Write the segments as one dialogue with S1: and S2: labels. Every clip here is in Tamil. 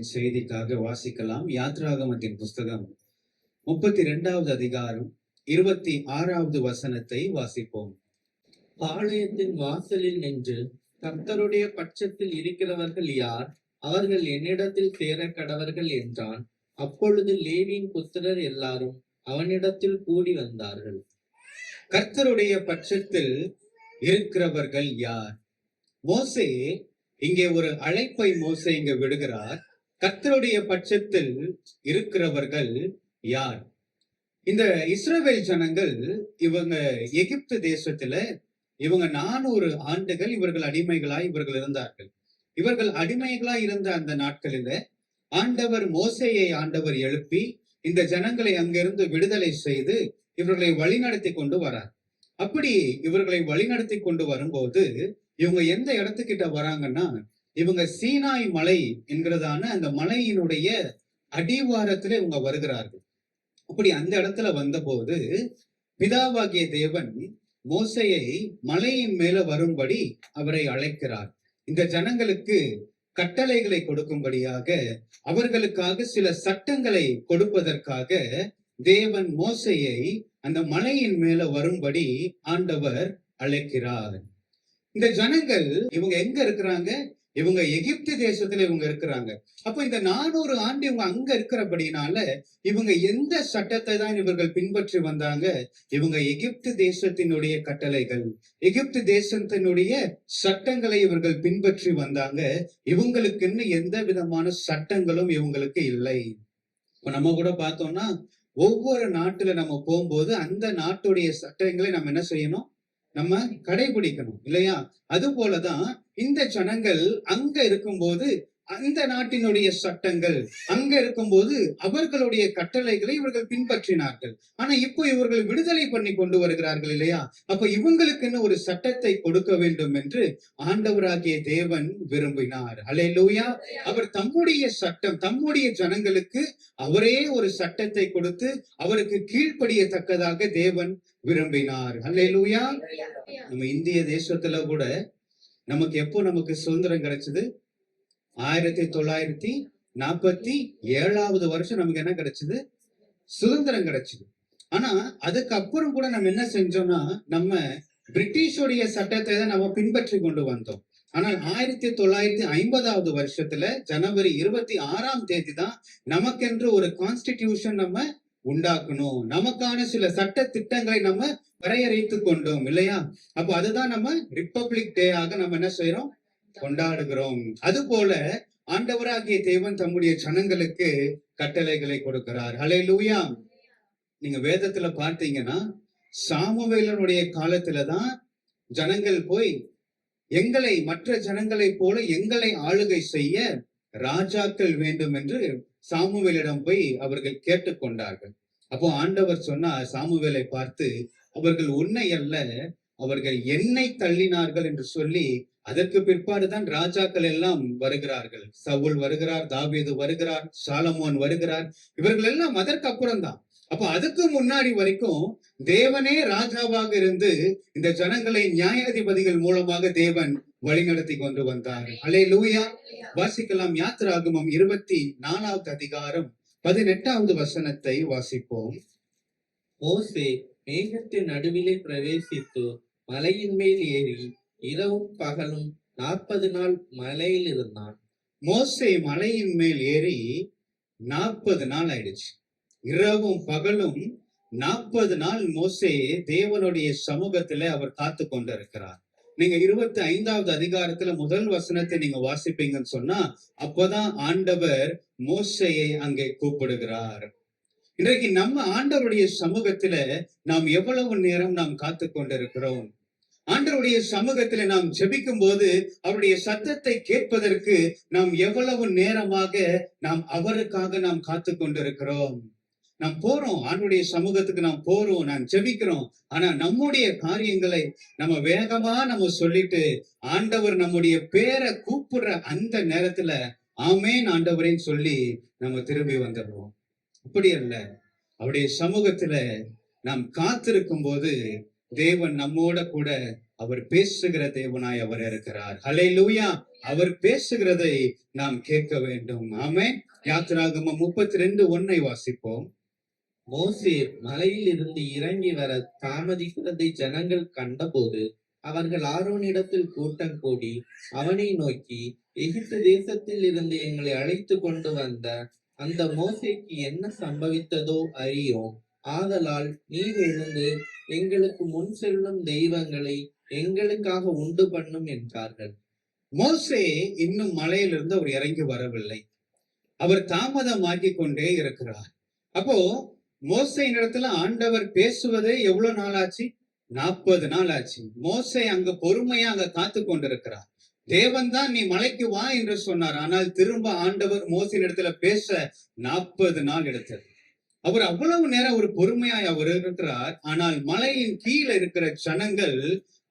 S1: நாளின் செய்திக்காக வாசிக்கலாம். யாத்ராகமத்தின் புஸ்தகம் 32வது அதிகாரம் 26வது வசனத்தை வாசிப்போம்.
S2: பாளையத்தின் வாசலில் நின்று கர்த்தருடைய பட்சத்தில் இருக்கிறவர்கள் யார்? அவர்கள் என்னிடத்தில் சேர கடவர்கள் என்றான். அப்பொழுது லேவியின் புத்திரர் எல்லாரும் அவனிடத்தில் கூடி வந்தார்கள்.
S1: கர்த்தருடைய பட்சத்தில் இருக்கிறவர்கள் யார்? மோசே இங்கே ஒரு அழைப்பை மோசே இங்க விடுகிறார். கர்த்தருடைய பட்சத்தில் இருக்கிறவர்கள் யார்? இந்த இஸ்ரவேல் ஜனங்கள் இவங்க எகிப்து தேசத்துல இவங்க 400 ஆண்டுகள் இவர்கள் அடிமைகளாய் இவர்கள் இருந்தார்கள். இவர்கள் அடிமைகளாய் இருந்த அந்த நாட்களில ஆண்டவர் மோசேயை எழுப்பி இந்த ஜனங்களை அங்கிருந்து விடுதலை செய்து இவர்களை வழிநடத்தி கொண்டு வரார். அப்படி இவர்களை வழிநடத்தி கொண்டு வரும்போது இவங்க எந்த இடத்துக்கிட்ட வராங்கன்னா, இவங்க சீனாய் மலை என்கிறதான அந்த மலையினுடைய அடிவாரத்துல இவங்க வருகிறார்கள். அப்படி அந்த இடத்துல வந்தபோது பிதாவாகிய தேவன் மோசையை மலையின் மேல வரும்படி அவரை அழைக்கிறார். இந்த ஜனங்களுக்கு கட்டளைகளை கொடுக்கும்படியாக, அவர்களுக்காக சில சட்டங்களை கொடுப்பதற்காக தேவன் மோசையை அந்த மலையின் மேல வரும்படி ஆண்டவர் அழைக்கிறார். இந்த ஜனங்கள் இவங்க எங்க இருக்கிறாங்க? இவங்க எகிப்து தேசத்துல இவங்க இருக்கிறாங்க. அப்ப இந்த 400 ஆண்டு இவங்க அங்க இருக்கிறபடினால இவங்க எந்த சட்டத்தை தான் இவர்கள் பின்பற்றி வந்தாங்க? இவங்க எகிப்து தேசத்தினுடைய கட்டளைகள், எகிப்து தேசத்தினுடைய சட்டங்களை இவர்கள் பின்பற்றி வந்தாங்க. இவங்களுக்குன்னு எந்த விதமான சட்டங்களும் இவங்களுக்கு இல்லை. இப்ப நம்ம கூட பார்த்தோம்னா, ஒவ்வொரு நாட்டுல நம்ம போகும்போது அந்த நாட்டுடைய சட்டங்களை நம்ம என்ன செய்யணும்? நம்ம கடைபிடிக்கணும் இல்லையா? அது போலதான் இந்த ஜனங்கள் அங்க இருக்கும்போது அந்த நாட்டினுடைய சட்டங்கள், அங்க இருக்கும்போது அவர்களுடைய கட்டளைகளை இவர்கள் பின்பற்றினார்கள். ஆனா இப்போ இவர்கள் விடுதலை பண்ணி கொண்டு வருகிறார்கள் இல்லையா? அப்ப இவங்களுக்குன்னு ஒரு சட்டத்தை கொடுக்க வேண்டும் என்று ஆண்டவராகிய தேவன் விரும்பினார். அல்லேலூயா. அவர் தம்முடைய சட்டம், தம்முடைய ஜனங்களுக்கு அவரே ஒரு சட்டத்தை கொடுத்து அவருக்கு கீழ்ப்படியத்தக்கதாக தேவன் விரும்பினார். அல்லேலூயா. நம்ம இந்திய தேசத்துல கூட நமக்கு சுதந்திரம் கிடைச்சது 1947வது வருஷம் நமக்கு என்ன கிடைச்சது? சுதந்திரம் கிடைச்சது. ஆனா அதுக்கப்புறம் கூட நம்ம என்ன செஞ்சோம்னா, நம்ம பிரிட்டிஷோடைய சட்டத்தை தான் நம்ம பின்பற்றி கொண்டு வந்தோம். ஆனால் 1950வது வருஷத்துல ஜனவரி 26ஆம் தேதி தான் நமக்கென்று ஒரு கான்ஸ்டிடியூஷன் நம்ம உண்டாக்கணும், நமக்கான சில சட்ட திட்டங்களை நம்ம வரையறைத்து கொண்டோம் இல்லையா? அப்ப அதுதான் நம்ம ரிப்பப்ளிக் டே ஆக நம்ம என்ன செய்யறோம்? கொண்டாடுகிறோம். அது போல ஆண்டவராகிய தேவன் தம்முடைய ஜனங்களுக்கு கட்டளைகளை கொடுக்கிறார். ஹல்லேலூயா. நீங்க வேதத்துல பார்த்தீங்கன்னா, சாமுவேலனுடைய காலத்துலதான் ஜனங்கள் போய் எங்களை மற்ற ஜனங்களை போல எங்களை ஆளுகை செய்ய ராஜாக்கள் வேண்டும் என்று சாமுவேலிடம் போய் அவர்கள் கேட்டுக்கொண்டார்கள். அப்போ ஆண்டவர் சொன்னார் சாமுவேலை பார்த்து, அவர்கள் உன்னை அல்ல, அவர்கள் என்னை தள்ளினார்கள் என்று சொல்லி, அதற்கு பிற்பாடுதான் ராஜாக்கள் எல்லாம் வருகிறார்கள். சவுல் வருகிறார், தாவீது வருகிறார், சாலமோன் வருகிறார். இவர்கள் எல்லாம் அதற்கு அப்புறம் தான். அப்ப அதுக்கு முன்னாடி வரைக்கும் தேவனே ராஜாவாக இருந்து இந்த ஜனங்களை நியாயாதிபதிகள் மூலமாக தேவன் வழிநடத்தி கொண்டு வந்தார். அல்லேலூயா. வாசிக்கலாம். யாத்ராகமம் 24வது அதிகாரம் 18வது வசனத்தை வாசிப்போம்.
S2: மோசே மேகத்தின் நடுவிலே பிரவேசித்து மலையின் மேல் ஏறி இரவும் பகலும் 40 நாள் மலையில் இருந்தான்.
S1: மோசே மலையின் மேல் ஏறி 40 நாள் ஆயிடுச்சு. இரவும் பகலும் 40 நாள் மோசே தேவனுடைய சமூகத்துல அவர் காத்து கொண்டிருக்கிறார். நீங்க 25வது அதிகாரத்துல முதல் வசனத்தை நீங்க வாசிப்பீங்கன்னு சொன்னா, அப்பதான் ஆண்டவர் மோசேயை அங்கே கூப்பிடுகிறார். இன்றைக்கு நம்ம ஆண்டவருடைய சமூகத்துல நாம் எவ்வளவு நேரம் நாம் காத்து கொண்டிருக்கிறோம்? ஆண்டவருடைய சமூகத்துல நாம் ஜெபிக்கும் போது அவருடைய சத்தத்தை கேட்பதற்கு நாம் எவ்வளவு நேரமாக நாம் அவருக்காக நாம் காத்து கொண்டிருக்கிறோம்? நாம் போறோம், ஆண்டவருடைய சமூகத்துக்கு நாம் போறோம், நான் ஜெபிக்கிறோம். ஆனா நம்முடைய காரியங்களை நம்ம வேகமா நம்ம சொல்லிட்டு ஆண்டவர் நம்முடைய பேரை கூப்பிடுற அந்த நேரத்துல ஆமேன் ஆண்டவரேன்னு சொல்லி நம்ம திரும்பி வந்துடுறோம். அப்படி அல்ல. அவருடைய சமூகத்துல நாம் காத்திருக்கும் போது தேவன் நம்மோட கூட அவர் பேசுகிற தேவனாய் அவர் இருக்கிறார். ஹல்லேலூயா. அவர் பேசுகிறதை நாம் கேட்க வேண்டும். ஆமென். யாத்திராகமம் 32:1 வாசிப்போம்.
S2: மோசே மலையில் இருந்து இறங்கி வர தாமதிக்கிறதை ஜனங்கள் கண்டபோது அவர்கள் ஆரோனிடத்தில் கூட்டம் கூடி அவனை நோக்கி, எகிப்து தேசத்தில் இருந்து எங்களை அழைத்து கொண்டு வந்த அந்த மோசேக்கு என்ன சம்பவித்ததோ அறியோம். ஆதலால் நீர் எழுந்து எங்களுக்கு முன் செல்லும் தெய்வங்களை எங்களுக்காக உண்டு பண்ணும் என்றார்கள்.
S1: மோசே இன்னும் மலையிலிருந்து அவர் இறங்கி வரவில்லை. அவர் தாமதமாக்கி கொண்டே இருக்கிறார். அப்போ மோசேயின் இடத்துல ஆண்டவர் பேசுவதே எவ்வளவு நாள் ஆச்சு? 40 நாள் ஆச்சு. மோசே அங்க பொறுமையா அங்க காத்து கொண்டிருக்கிறார். தேவன் தான் நீ மலைக்கு வா என்று சொன்னார். ஆனால் திரும்ப ஆண்டவர் மோசேயின் இடத்துல பேச 40 நாள் எடுத்தது. அவர் அவ்வளவு நேரம் ஒரு பொறுமையாய் அவர் இருக்கிறார். ஆனால் மலையின் கீழே இருக்கிற ஜனங்கள்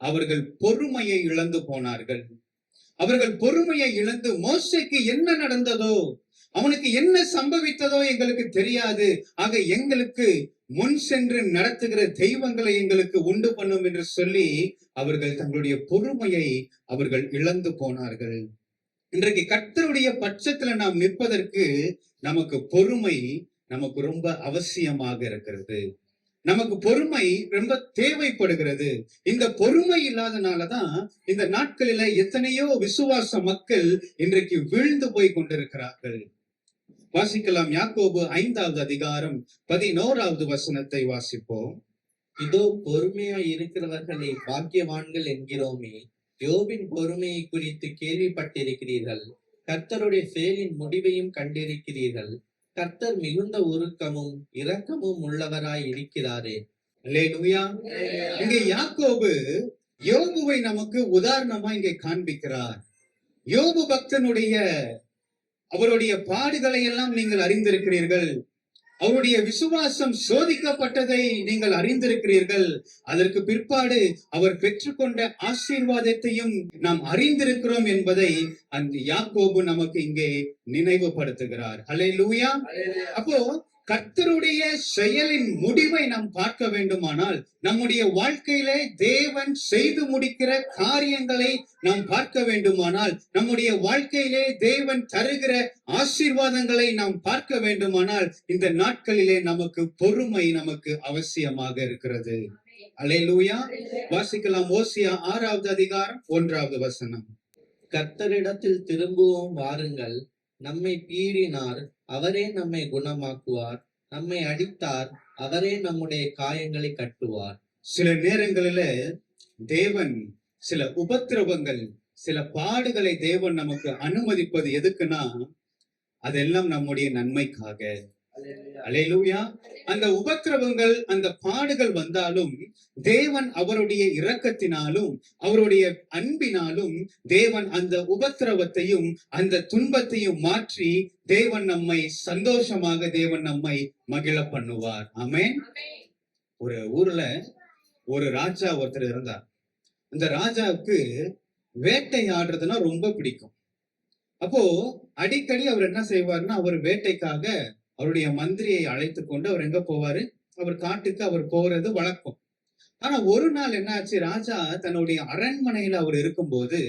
S1: அவர்கள் பொறுமையை இழந்து போனார்கள். அவர்கள் பொறுமையை இழந்து, மோசேக்கு என்ன நடந்ததோ, அவனுக்கு என்ன சம்பவித்ததோ எங்களுக்கு தெரியாது, ஆக எங்களுக்கு முன் சென்று நடத்துகிற தெய்வங்களை எங்களுக்கு உண்டு பண்ணும் என்று சொல்லி அவர்கள் தங்களுடைய பொறுமையை அவர்கள் இழந்து போனார்கள். இன்றைக்கு கர்த்தருடைய பட்சத்துல நாம் நிற்பதற்கு நமக்கு பொறுமை நமக்கு ரொம்ப அவசியமாக இருக்கிறது. நமக்கு பொறுமை ரொம்ப தேவைப்படுகிறது. இந்த பொறுமை இல்லாதனாலதான் இந்த நாட்களில எத்தனையோ விசுவாச மக்கள் இன்றைக்கு வீழ்ந்து போய் கொண்டிருக்கிறார்கள். வாசிக்கலாம். யாக்கோபு 5வது அதிகாரம் 11வது வசனத்தை வாசிப்போம்.
S2: இதோ பொறுமையாய் இருக்கிறவர்களை பாக்கியவான்கள் என்கிறோமே. யோபின் பொறுமையை குறித்து கேள்விப்பட்டிருக்கிறீர்கள். கர்த்தருடைய செயலின் முடிவையும் கண்டிருக்கிறீர்கள். கர்த்தர் மிகுந்த உருக்கமும் இரக்கமும் உள்ளவராய் இருக்கிறாரே.
S1: அல்லேலூயா. இங்கே யாக்கோபு யோபுவை நமக்கு உதாரணமா இங்கே காண்பிக்கிறார். யோபு பக்தனுடைய அவருடைய பாடுகளை எல்லாம் நீங்கள் அறிந்திருக்கிறீர்கள். அவருடைய விசுவாசம் சோதிக்கப்பட்டதை நீங்கள் அறிந்திருக்கிறீர்கள். அதற்கு பிற்பாடு அவர் பெற்றுக்கொண்ட ஆசீர்வாதத்தையும் நாம் அறிந்திருக்கிறோம் என்பதை அந்த யாக்கோபு நமக்கு இங்கே நினைவுபடுத்துகிறார். அல்லேலூயா. அப்போ கர்த்தருடைய செயலின் முடிவை நாம் பார்க்க வேண்டுமானால், நம்முடைய வாழ்க்கையிலே தேவன் செய்து முடிக்கிற காரியங்களை நாம் பார்க்க வேண்டுமானால், நம்முடைய வாழ்க்கையிலே தேவன் தருகிற ஆசீர்வாதங்களை நாம் பார்க்க வேண்டுமானால், இந்த நாட்களிலே நமக்கு பொறுமை நமக்கு அவசியமாக இருக்கிறது. அல்லேலூயா. வாசிக்கலாம். ஓசியா 6வது அதிகாரம் 1வது வசனம்.
S2: கர்த்தரிடத்தில் திரும்புவோம் வாருங்கள். நம்மை பீறினார், அவரே நம்மை குணமாக்குவார். நம்மை அடித்தார், அவரே நம்முடைய காயங்களை கட்டுவார்.
S1: சில நேரங்களில தேவன் சில உபத்திரவங்கள், சில பாடுகளை தேவன் நமக்கு அனுமதிப்பது எதுக்குன்னா, அதெல்லாம் நம்முடைய நன்மைக்காக. அல்லேலூயா. அந்த உபத்திரவங்கள், அந்த பாடுகள் வந்தாலும் தேவன் அவருடைய இரக்கத்தினாலும் அவருடைய அன்பினாலும் தேவன் அந்த உபத்திரவத்தையும் அந்த துன்பத்தையும் மாற்றி தேவன் நம்மை சந்தோஷமாக தேவன் நம்மை மகிழ பண்ணுவார். ஆமென். ஒரு ஊர்ல ஒரு ராஜா ஒருத்தர் இருந்தார். அந்த ராஜாவுக்கு வேட்டையாடுறதுன்னா ரொம்ப பிடிக்கும். அப்போ அடிக்கடி அவர் என்ன செய்வார்னா, அவர் வேட்டைக்காக அவருடைய மந்திரியை அழைத்து கொண்டு அவர் எங்க போவாரு? அவர் காட்டுக்கு அவர் போறது வழக்கம். ஆனா ஒரு நாள் என்ன ஆச்சு? ராஜா தன்னுடைய அரண்மனையில அவர் இருக்கும்போது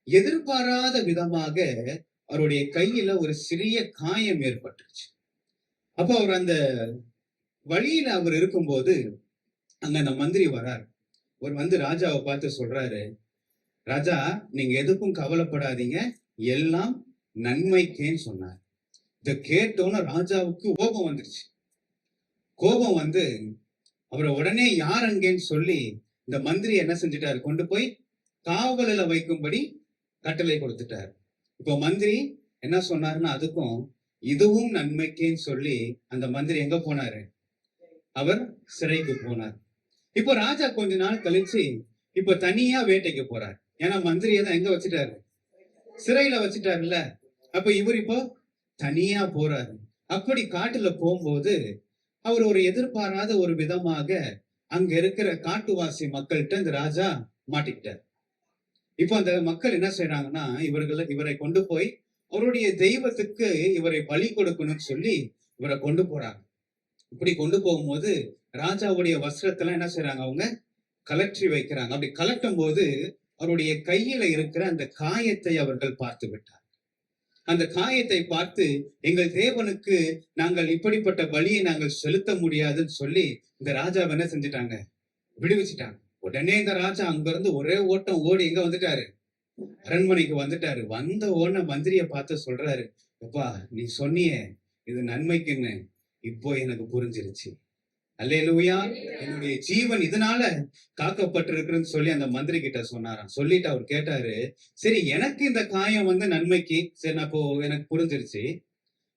S1: எதிர்பாராத விதமாக அவருடைய கையில ஒரு சிறிய காயம் ஏற்பட்டுருச்சு. அப்போ அவர் அந்த வழியில அவர் இருக்கும்போது அங்க அந்த மந்திரி வரார். அவர் வந்து ராஜாவை பார்த்து சொல்றாரு, ராஜா நீங்க எதுக்கும் கவலைப்படாதீங்க, எல்லாம் நன்மைக்கேன்னு சொன்னார். இதை கேட்டோன்னு ராஜாவுக்கு கோபம் வந்துருச்சு. கோபம் வந்து அவரை உடனே யார் அங்கேன்னு சொல்லி இந்த மந்திரி என்ன செஞ்சுட்டாரு? கொண்டு போய் காவலில் வைக்கும்படி கட்டளை கொடுத்துட்டார். இப்போ மந்திரி என்ன சொன்னாருன்னா, அதுக்கும் இதுவும் நன்மைக்கேன்னு சொல்லி அந்த மந்திரி எங்க போனாரு? அவர் சிறைக்கு போனார். இப்போ ராஜா கொஞ்ச நாள் கழிச்சு இப்ப தனியா வேட்டைக்கு போறார். ஏன்னா மந்திரியை தான் எங்க வச்சுட்டாரு? சிறையில வச்சுட்டாருல்ல. அப்ப இவர் இப்போ தனியா போறாரு. அப்படி காட்டுல போகும்போது அவர் ஒரு எதிர்பாராத ஒரு விதமாக அங்க இருக்கிற காட்டுவாசி மக்கள்கிட்ட இந்த ராஜா மாட்டிக்கிட்டார். இப்போ அந்த மக்கள் என்ன செய்யறாங்கன்னா, இவரை கொண்டு போய் அவருடைய தெய்வத்துக்கு இவரை பலி கொடுக்கணும்னு சொல்லி இவரை கொண்டு போறாங்க. இப்படி கொண்டு போகும்போது ராஜாவுடைய வஸ்திரத்தெல்லாம் என்ன செய்யறாங்க? அவங்க கலற்றி வைக்கிறாங்க. அப்படி கலட்டும் போது அவருடைய கையில இருக்கிற அந்த காயத்தை அவர்கள் பார்த்து விட்டார். அந்த காயத்தை பார்த்து, எங்கள் தேவனுக்கு நாங்கள் இப்படிப்பட்ட பலியை நாங்கள் செலுத்த முடியாதுன்னு சொல்லி இந்த ராஜாவை என்ன செஞ்சுட்டாங்க, விடுவிச்சுட்டாங்க. உடனே இந்த ராஜா அங்க இருந்து ஒரே ஓட்டம் ஓடி எங்க வந்துட்டாரு, அரண்மனைக்கு வந்துட்டாரு. வந்த உடனே மந்திரியை பார்த்து சொல்றாரு, அப்பா நீ சொன்னியே இது நன்மைக்குன்னு, இப்போ எனக்கு புரிஞ்சிருச்சு. அல்லேலூயா. என்னுடைய ஜீவன் இதனால காக்கப்பட்டிருக்குன்னு சொல்லி அந்த மந்திரி கிட்ட சொன்னாராம். சொல்லிட்டு அவர் கேட்டாரு, சரி எனக்கு இந்த காயம் வந்து நன்மைக்கு, சரி நான் இப்போ எனக்கு புரிஞ்சிருச்சு.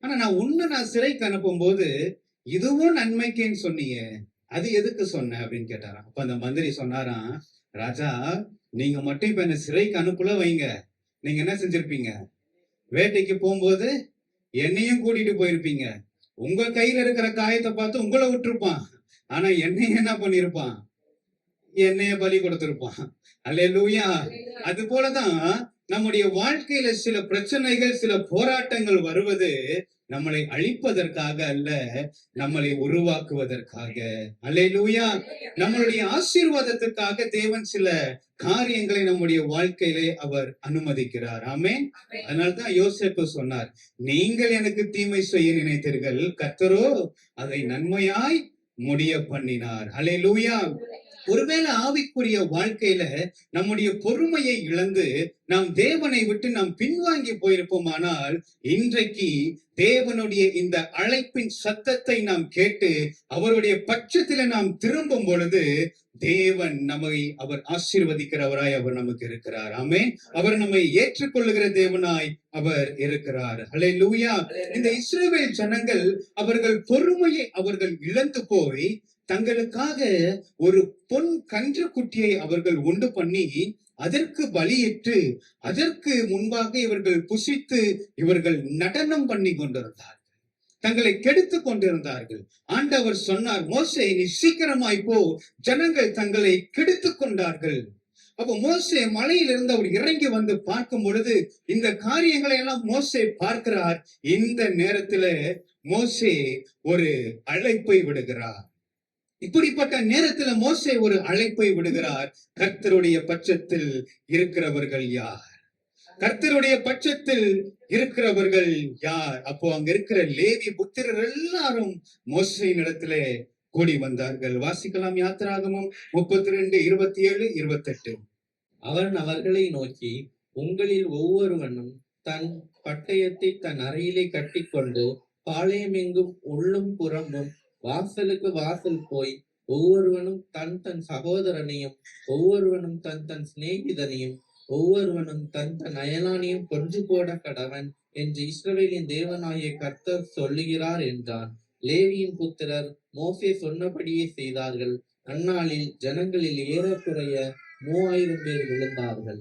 S1: ஆனா நான் சிறைக்கு அனுப்பும் போது இதுவும் நன்மைக்குன்னு சொன்னீங்க, அது எதுக்கு சொன்ன அப்படின்னு கேட்டாராம். அப்ப அந்த மந்திரி சொன்னாராம், ராஜா நீங்க மட்டும் இப்ப என்ன சிறைக்கு அனுப்பல வைங்க, நீங்க என்ன செஞ்சிருப்பீங்க, வேட்டைக்கு போகும்போது என்னையும் கூட்டிட்டு போயிருப்பீங்க. உங்க கையில இருக்கிற காயத்தை பார்த்து உங்களை விட்டுருப்பான், ஆனா என்னைய என்ன பண்ணிருப்பான், என்னைய பலி கொடுத்திருப்பான். அல்லேலூயா. அது போலதான் நம்முடைய வாழ்க்கையில சில பிரச்சனைகள், சில போராட்டங்கள் வருவது நம்மளை அழிப்பதற்காக அல்ல, நம்மளை உருவாக்குவதற்காக. அல்லேலூயா. நம்மளுடைய ஆசீர்வாதத்துக்காக தேவன் சில காரியங்களை நம்முடைய வாழ்க்கையிலே அவர் அனுமதிக்கிறார். ஆமென். அதனால்தான் யோசேப்பு சொன்னார், நீங்கள் எனக்கு தீமை செய்ய நினைத்தீர்கள், கர்த்தரோ அதை நன்மையாய் முடிய பண்ணினார். அல்லேலூயா. ஒருவேளை ஆவிக்குரிய வாழ்க்கையில நம்முடைய பொறுமையை இழந்து நாம் தேவனை விட்டு நாம் பின்வாங்கி போயிருப்போமானால், இன்றைக்கு தேவனுடைய இந்த அழைப்பின் சத்தத்தை நாம் கேட்டு அவருடைய பட்சத்தில நாம் திரும்பும் பொழுது தேவன் நம்மை அவர் ஆசீர்வதிக்கிறவராய் அவர் நமக்கு இருக்கிறார். ஆமென். அவர் நம்மை ஏற்றுக்கொள்ளுகிற தேவனாய் அவர் இருக்கிறார். அல்லேலூயா. இந்த இஸ்ரவேல் ஜனங்கள் அவர்கள் பொறுமையை அவர்கள் இழந்து போய் தங்களுக்காக ஒரு பொன் கன்று குட்டியை அவர்கள் உண்டு பண்ணி அதற்கு பலியிட்டு அதற்கு முன்பாக இவர்கள் புசித்து இவர்கள் நடனம் பண்ணி கொண்டிருந்தார்கள், தங்களை கெடுத்துக் கொண்டிருந்தார்கள். ஆண்டவர் சொன்னார், மோசே நீ சீக்கிரமாய் போ, ஜனங்கள் தங்களை கெடுத்துக் கொண்டார்கள். அப்போ மோசே மலையிலிருந்து அவர் இறங்கி வந்து பார்க்கும் பொழுது இந்த காரியங்களை எல்லாம் மோசே பார்க்கிறார். இந்த நேரத்துல மோசே ஒரு அழைப்பை விடுகிறார். இப்படிப்பட்ட நேரத்துல மோசே ஒரு அழைப்பை விடுகிறார், கர்த்தருடைய பட்சத்தில் இருக்கிறவர்கள் யார், கர்த்தருடைய பட்சத்தில் இருக்கிறவர்கள் யார். அப்போ அங்க இருக்கிற லேவி புத்திரர் எல்லாரும் மோசேயின் இடத்திலே கூடி வந்தார்கள். வாசிக்கலாம் யாத்திராகமம் 32:27-28.
S2: அவன் அவர்களை நோக்கி, உங்களில் ஒவ்வொருவனும் தன் பட்டயத்தை தன் அறையிலே கட்டிக்கொண்டு பாளையமெங்கும் உள்ளும் புறம்பும் வாசலுக்கு வாசல் போய் ஒவ்வொருவனும் தன் தன் சகோதரனையும் ஒவ்வொருவனும் தன் தன் சிநேகிதனையும் ஒவ்வொருவனும் தன் தன் அயலானையும் கொன்று போட கடவன் என்று இஸ்ரவேலின் தேவனாகிய கர்த்தர் சொல்லுகிறார் என்றான். லேவியின் புத்திரர் மோசே சொன்னபடியே செய்தார்கள். அந்நாளில் ஜனங்களில் ஏறக்குறைய 3000 பேர் விழுந்தார்கள்.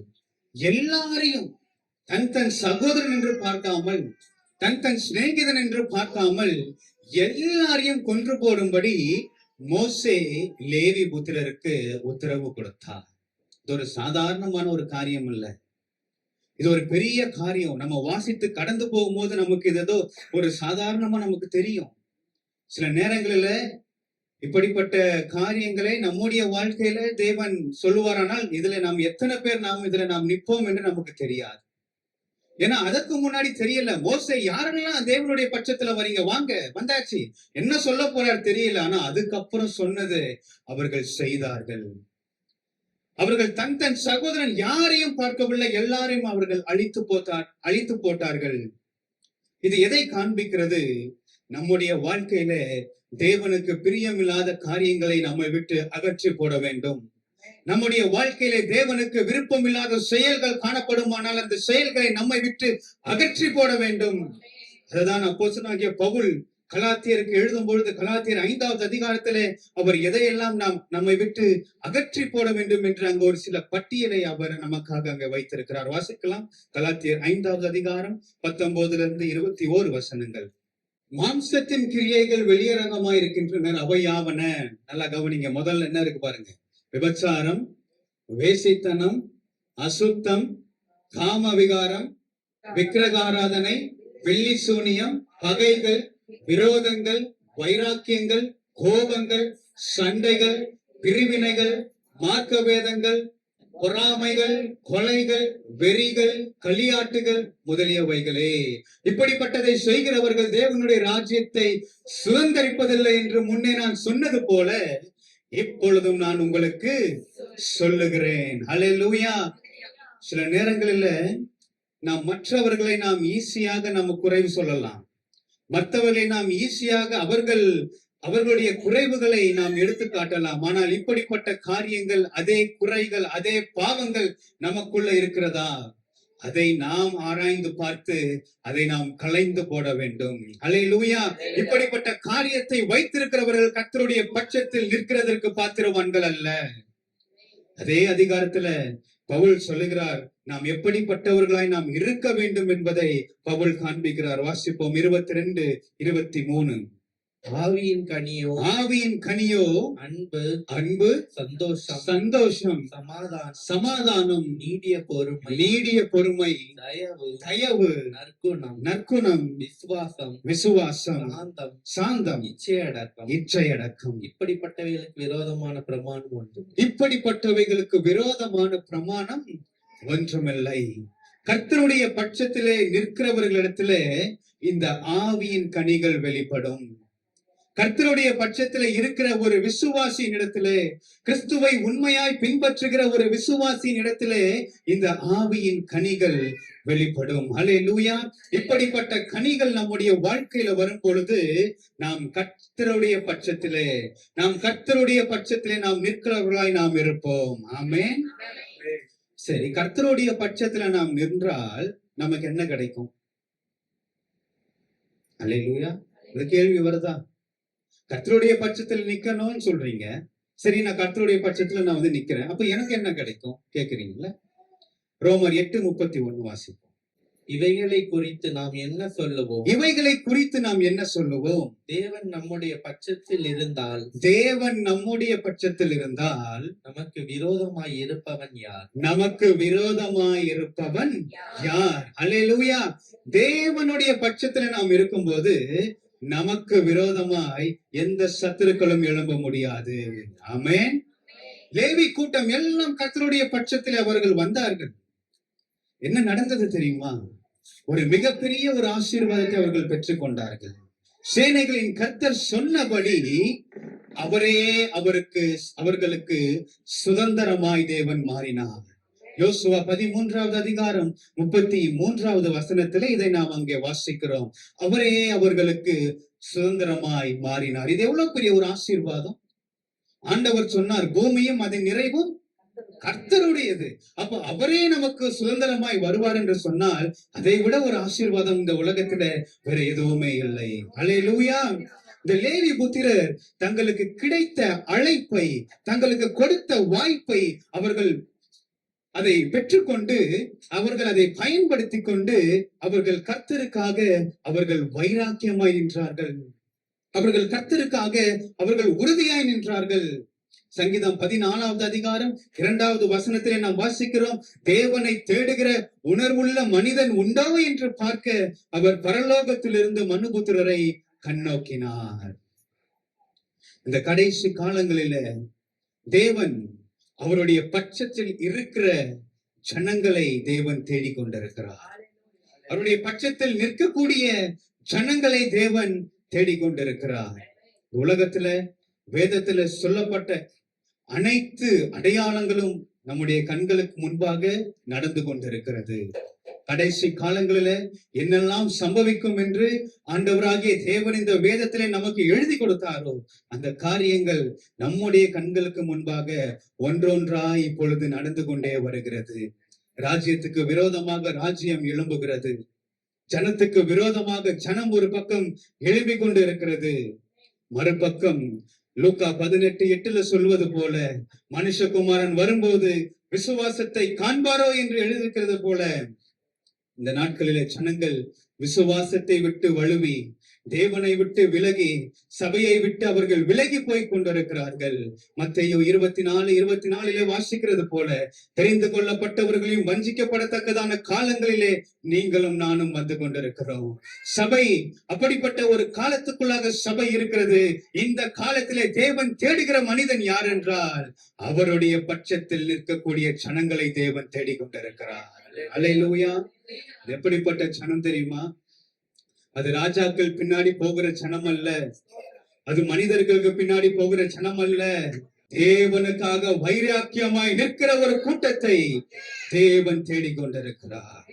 S1: எல்லாரையும் தன் தன் சகோதரன் என்று பார்க்காமல், தன் தன் சிநேகிதன் என்று பார்க்காமல் எல்லாரையும் கொன்று போடும்படி மோசே லேவி புத்திரருக்கு உத்தரவு கொடுத்தார். இது ஒரு சாதாரணமான ஒரு காரியம் இல்ல, இது ஒரு பெரிய காரியம். நம்ம வாசித்து கடந்து போகும்போது நமக்கு இது ஏதோ ஒரு சாதாரணமா நமக்கு தெரியும். சில நேரங்களில இப்படிப்பட்ட காரியங்களை நம்முடைய வாழ்க்கையில தேவன் சொல்லுவாரானால் இதுல நாம் எத்தனை பேர் இதுல நாம் நிற்போம் என்று நமக்கு தெரியாது. ஏன்னா அதற்கு முன்னாடி தெரியல, மோசே யாரெல்லாம் தேவனுடைய பட்சத்துல வரீங்க, வாங்க வந்தாச்சு, என்ன சொல்ல போறார் தெரியல. ஆனா அதுக்கப்புறம் சொன்னது அவர்கள் செய்தார்கள். அவர்கள் தன் தன் சகோதரன் யாரையும் பார்க்கவில்லை, எல்லாரையும் அவர்கள் அழித்து போட்டார்கள். இது எதை காண்பிக்கிறது? நம்முடைய வாழ்க்கையில தேவனுக்கு பிரியமில்லாத காரியங்களை நம்மை விட்டு அகற்றி போட வேண்டும். நம்முடைய வாழ்க்கையிலே தேவனுக்கு விருப்பம் இல்லாத செயல்கள் காணப்படுமானால் அந்த செயல்களை நம்மை விட்டு அகற்றி போட வேண்டும். அதுதான் அப்போஸ்தலனாகிய பவுல் கலாத்தியருக்கு எழுதும் பொழுது கலாத்தியர் 5வது அதிகாரத்திலே அவர் எதையெல்லாம் நம்மை விட்டு அகற்றி போட வேண்டும் என்று அங்கு ஒரு சில பட்டியலை அவர் நமக்காக அங்க வைத்திருக்கிறார். வாசிக்கலாம். கலாத்தியர் 5வது அதிகாரம் 19-21 வசனங்கள். மாம்சத்தின் கிரியைகள் வெளியரங்கமாய் இருக்கின்றன, அவையாவன. நல்லா கவனிங்க. முதல்ல என்ன இருக்கு பாருங்க. விபச்சாரம், வேசித்தனம், அசுத்தம், காம விகாரம், விக்கிரகாராதனை, வெள்ளி சூனியம், பகைகள், விரோதங்கள், வைராக்கியங்கள், கோபங்கள், சண்டைகள், பிரிவினைகள், மார்க்க வேதங்கள், பொறாமைகள், கொலைகள், வெறிகள், களியாட்டுகள் முதலியவைகளே. இப்படிப்பட்டதை செய்கிறவர்கள் தேவனுடைய ராஜ்யத்தை சுதந்தரிப்பதில்லை என்று முன்னே நான் சொன்னது போல இப்பொழுதும் நான் உங்களுக்கு சொல்லுகிறேன். அல்லேலூயா. சில நேரங்களில நாம் மற்றவர்களை நாம் ஈஸியாக நம்ம குறைவு சொல்லலாம். மற்றவர்களை நாம் ஈஸியாக அவர்களுடைய குறைவுகளை நாம் எடுத்து காட்டலாம். ஆனால் இப்படிப்பட்ட காரியங்கள், அதே குறைகள், அதே பாவங்கள் நமக்குள்ள இருக்கிறதா? அதை நாம் ஆராய்ந்து பார்த்து அதை நாம் களைந்து போட வேண்டும். அல்லேலூயா. இப்படிப்பட்ட காரியத்தை வைத்திருக்கிறவர்கள் கர்த்தருடைய பட்சத்தில் நிற்கிறதற்கு பாத்திரவான்கள் அல்ல. அதே அதிகாரத்துல பவுல் சொல்லுகிறார், நாம் எப்படிப்பட்டவர்களாய் நாம் இருக்க வேண்டும் என்பதை பவுல் காண்பிக்கிறார். வாசிப்போம் 22, 23.
S2: ஆவியின் கனியோ
S1: ஆவியின் கனியோ
S2: அன்பு,
S1: அன்பு,
S2: சந்தோஷம்,
S1: சந்தோஷம்,
S2: சமாதானம்,
S1: சமாதானம்,
S2: நீடிய பொறுமை,
S1: நீடிய பொறுமை,
S2: தயவு,
S1: தயவு,
S2: நற்குணம்,
S1: நற்குணம்,
S2: விசுவாசம்,
S1: விசுவாசம்,
S2: சாந்தம்,
S1: சாந்தம்,
S2: இச்சையடக்கம்.
S1: இச்சையடக்கம்.
S2: இப்படிப்பட்டவைகளுக்கு விரோதமான பிரமாணம் ஒன்று.
S1: இப்படிப்பட்டவைகளுக்கு விரோதமான பிரமாணம் ஒன்றுமில்லை. கர்த்தருடைய பட்சத்திலே நிற்கிறவர்களிடத்திலே இந்த ஆவியின் கனிகள் வெளிப்படும். கர்த்தருடைய பட்சத்திலே இருக்கிற ஒரு விசுவாசியின் இடத்திலே, கிறிஸ்துவை உண்மையாய் பின்பற்றுகிற ஒரு விசுவாசியின் இடத்திலே இந்த ஆவியின் கனிகள் வெளிப்படும். அல்லேலூயா. இப்படிப்பட்ட கனிகள் நம்முடைய வாழ்க்கையில வரும் பொழுது நாம் கர்த்தருடைய பட்சத்திலே நாம் நிற்கிறவர்களாய் நாம் இருப்போம். ஆமென். சரி, கர்த்தருடைய பட்சத்துல நாம் நின்றால் நமக்கு என்ன கிடைக்கும்? அல்லேலூயா. இந்த கேள்வி வருதா? கர்த்தருடைய பட்சத்தில் நிக்கணும்னு சொல்றீங்க. சரி, நான் கர்த்தருடைய பட்சத்துல நான் நிக்கிறேன். அப்ப எனக்கு என்ன கிடைக்கும் கேக்குறீங்களா? ரோமர் 8:31 வாசிப்போம்.
S2: இவைகளை குறித்து நாம் என்ன சொல்லுவோம்?
S1: இவைகளை குறித்து நாம் என்ன சொல்லுவோம்?
S2: தேவன் நம்முடைய பட்சத்தில் இருந்தால் நமக்கு விரோதமாய் இருப்பவன் யார்?
S1: நமக்கு விரோதமாய் இருப்பவன் யார்? அல்லேலூயா. தேவனுடைய பட்சத்துல நாம் இருக்கும்போது நமக்கு விரோதமாய் எந்த சத்துருக்களும் எழும்ப முடியாது. ஆமென். லேவி கூட்டம் எல்லாம் கர்த்தருடைய பட்சத்தில் அவர்கள் வந்தார்கள். என்ன நடந்தது தெரியுமா? ஒரு மிகப்பெரிய ஒரு ஆசீர்வாதத்தை அவர்கள் பெற்றுக் கொண்டார்கள். சேனைகளின் கர்த்தர் சொன்னபடி அவர்களுக்கு சுதந்திரமாய் தேவன் மாறினார். யோசுவா 13வது அதிகாரம் 33வது வசனத்திலே இதை நாம் அங்கே வாசிக்கிறோம். அவரே அவர்களுக்கு சுதந்திரமாய் மாறினார். இது எவ்வளவு பெரிய ஒரு ஆசீர்வாதம்! ஆண்டவர் சொன்னார், பூமியும் அதன் நிறைவும் கர்த்தருடையது. அப்ப அவரே நமக்கு சுதந்திரமாய் வருவார் என்று சொன்னால் அதை விட ஒரு ஆசீர்வாதம் இந்த உலகத்துல வேற எதுவுமே இல்லை. அல்லேலூயா. இந்த லேவி புத்திரர் தங்களுக்கு கிடைத்த அழைப்பை, தங்களுக்கு கொடுத்த வாய்ப்பை அவர்கள் அதை பெற்றுக்கொண்டு, அவர்கள் அதை பயன்படுத்தி கொண்டு அவர்கள் கர்த்தருக்காக அவர்கள் வைராக்கியமாய் நின்றார்கள். அவர்கள் கர்த்தருக்காக அவர்கள் உறுதியாய் நின்றார்கள். சங்கீதம் 14வது அதிகாரம் 2வது வசனத்திலே நாம் வாசிக்கிறோம், தேவனை தேடுகிற உணர்வுள்ள மனிதன் உண்டோ என்று பார்க்க அவர் பரலோகத்திலிருந்து மனுபுத்திரரை கண்ணோக்கினார். இந்த கடைசி காலங்களில தேவன் அவருடைய பட்சத்தில் இருக்கிற ஜனங்களை தேவன் தேடிக்கொண்டிருக்கிறார். அவருடைய பட்சத்தில் நிற்கக்கூடிய ஜனங்களை தேவன் தேடிக்கொண்டிருக்கிறார். உலகத்துல வேதத்துல சொல்லப்பட்ட அனைத்து அடையாளங்களும் நம்முடைய கண்களுக்கு முன்பாக நடந்து கொண்டிருக்கிறது. கடைசி காலங்களில என்னெல்லாம் சம்பவிக்கும் என்று ஆண்டவராகிய தேவன் இந்த வேதத்திலே நமக்கு எழுதி கொடுத்தாரோ அந்த காரியங்கள் நம்முடைய கண்களுக்கு முன்பாக ஒன்றொன்றாய் இப்பொழுது நடந்து கொண்டே வருகிறது. ராஜ்யத்துக்கு விரோதமாக ராஜ்யம் எழும்புகிறது. ஜனத்துக்கு விரோதமாக ஜனம் ஒரு பக்கம் எழும்பிக் கொண்டு இருக்கிறது. மறுபக்கம் லூக்கா 18:8 சொல்வது போல மனுஷகுமாரன் வரும்போது விசுவாசத்தை காண்பாரோ என்று எழுதியிருக்கிறது போல இந்த நாட்களிலே ஜனங்கள் விசுவாசத்தை விட்டு வழுவி தேவனை விட்டு விலகி சபையை விட்டு அவர்கள் விலகி போய் கொண்டிருக்கிறார்கள். மத்தேயு 24:24 வாசிக்கிறது போல, தெரிந்து கொள்ளப்பட்டவர்களையும் வஞ்சிக்கப்படத்தக்கதான காலங்களிலே நீங்களும் நானும் வந்து கொண்டிருக்கிறோம். சபை அப்படிப்பட்ட ஒரு காலத்துக்குள்ளாக சபை இருக்கிறது. இந்த காலத்திலே தேவன் தேடுகிற மனிதன் யார் என்றால், அவருடைய பட்சத்தில் நிற்கக்கூடிய ஜனங்களை தேவன் தேடிக்கொண்டிருக்கிறார். அல்லேலூயா. எப்படிப்பட்ட ஜனம் தெரியுமா? அது ராஜாக்கள் பின்னாடி போகிற ஜனம் அல்ல, அது மனிதர்களுக்கு பின்னாடி போகிற ஜனம் அல்ல. தேவனுக்காக வைராக்கியமாய் நிற்கிற ஒரு கூட்டத்தை தேவன் தேடிக்கொண்டிருக்கிறார்.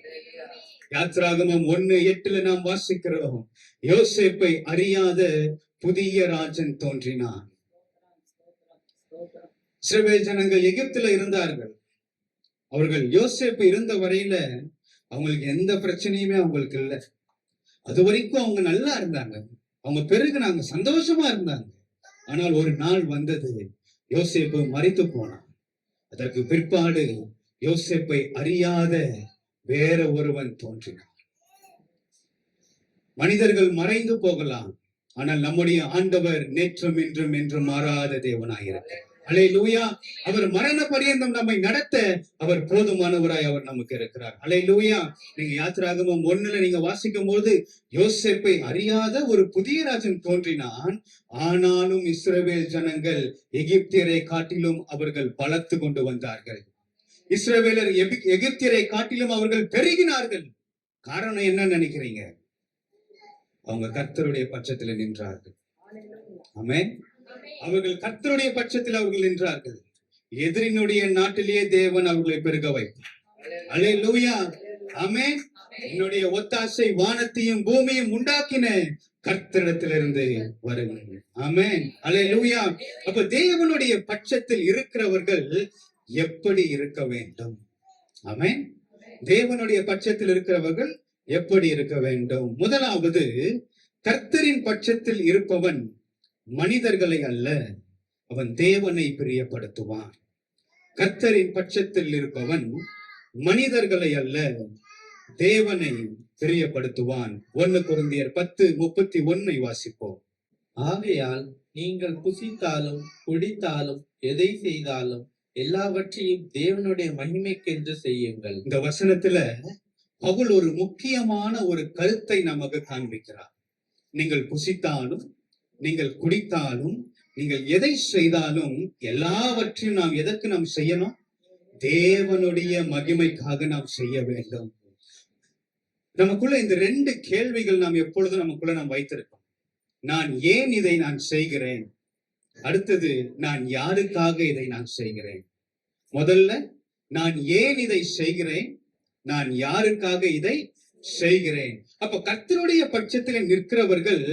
S1: யாத்ராகமம் 1:8 நாம் வாசிக்கிறோம், யோசேப்பை அறியாத புதிய ராஜன் தோன்றினான். இஸ்ரவேல் ஜனங்கள் எகிப்துல இருந்தார்கள். அவர்கள் யோசேப்பு இருந்த வரையில அவங்களுக்கு எந்த பிரச்சனையுமே அவங்களுக்கு இல்லை. அது வரைக்கும் அவங்க நல்லா இருந்தாங்க, அவங்க பெருகுனாங்க, சந்தோஷமா இருந்தாங்க. ஆனால் ஒரு நாள் வந்தது, யோசேப்பு மரித்து போனான். அதற்கு பிற்பாடு யோசேப்பை அறியாத வேற ஒருவன் தோன்றினான். மனிதர்கள் மறைந்து போகலாம், ஆனால் நம்முடைய ஆண்டவர் நேற்றும் இன்றும் என்றும் மாறாத தேவனாயிருக்கிறார். அல்லேலூயா. அவர் மரண பரியந்தம் நம்மை நடத்த அவர் போதுமானவராய் அவர் நமக்கு இருக்கிறார். அல்லேலூயா. நீங்க யாத்திராகமம் 1 நீங்க வாசிக்கும் போது, யோசேப்பை அறியாத ஒரு புதிய ராஜன் தோன்றினான், ஆனாலும் இஸ்ரவேல் ஜனங்கள் எகிப்தியரை காட்டிலும் அவர்கள் பலத்து கொண்டு வந்தார்கள். இஸ்ரவேலர் எகிப்தியரை காட்டிலும் அவர்கள் பெருகினார்கள். காரணம் என்ன நினைக்கிறீங்க? அவங்க கர்த்தருடைய பட்சத்தில் நின்றார்கள். ஆமென். அவர்கள் கர்த்தருடைய பட்சத்தில் அவர்கள் நின்றார்கள். எதிரினுடைய நாட்டிலேயே தேவன் அவர்களை பெருக வைப்பார். அல்லேலூயா. ஆமென். என்னுடைய ஒத்தாசை வானத்தையும் பூமியும் உண்டாக்கின கர்த்தரிடத்திலிருந்து வருகிறது. ஆமென். அல்லேலூயா. அப்ப தேவனுடைய பட்சத்தில் இருக்கிறவர்கள் எப்படி இருக்க வேண்டும்? ஆமென். தேவனுடைய பட்சத்தில் இருக்கிறவர்கள் எப்படி இருக்க வேண்டும்? முதலாவது, கர்த்தரின் பட்சத்தில் இருப்பவன் மனிதர்களை அல்ல, அவன் தேவனை பிரியப்படுத்துவான். கர்த்தரின் பட்சத்தில் இருப்பவன் மனிதர்களை அல்ல, தேவனை பிரியப்படுத்துவான். 1 கொரிந்தியர் 10:31 வாசிப்போம்.
S2: ஆகையால் நீங்கள் புசித்தாலும் குடித்தாலும் எதை செய்தாலும் எல்லாவற்றையும் தேவனுடைய மகிமைக்கென்று செய்யுங்கள்.
S1: இந்த வசனத்துல பவுல் ஒரு முக்கியமான ஒரு கருத்தை நமக்கு காண்பிக்கிறார். நீங்கள் புசித்தாலும், நீங்கள் குடித்தாலும், நீங்கள் எதை செய்தாலும் எல்லாவற்றையும் நாம் எதற்கு நாம் செய்யணும்? தேவனுடைய மகிமைக்காக நாம் செய்ய வேண்டும். நமக்குள்ள இந்த 2 கேள்விகள் நாம் எப்பொழுதும் நமக்குள்ள நாம் வைத்திருக்கோம். நான் ஏன் இதை நான் செய்கிறேன்? அடுத்தது, நான் யாருக்காக இதை நான் செய்கிறேன்? முதல்ல, நான் ஏன் இதை செய்கிறேன், நான் யாருக்காக இதை செய்கிறேன். அப்ப கர்த்தருடைய பட்சத்தில் நிற்கிறவர்கள்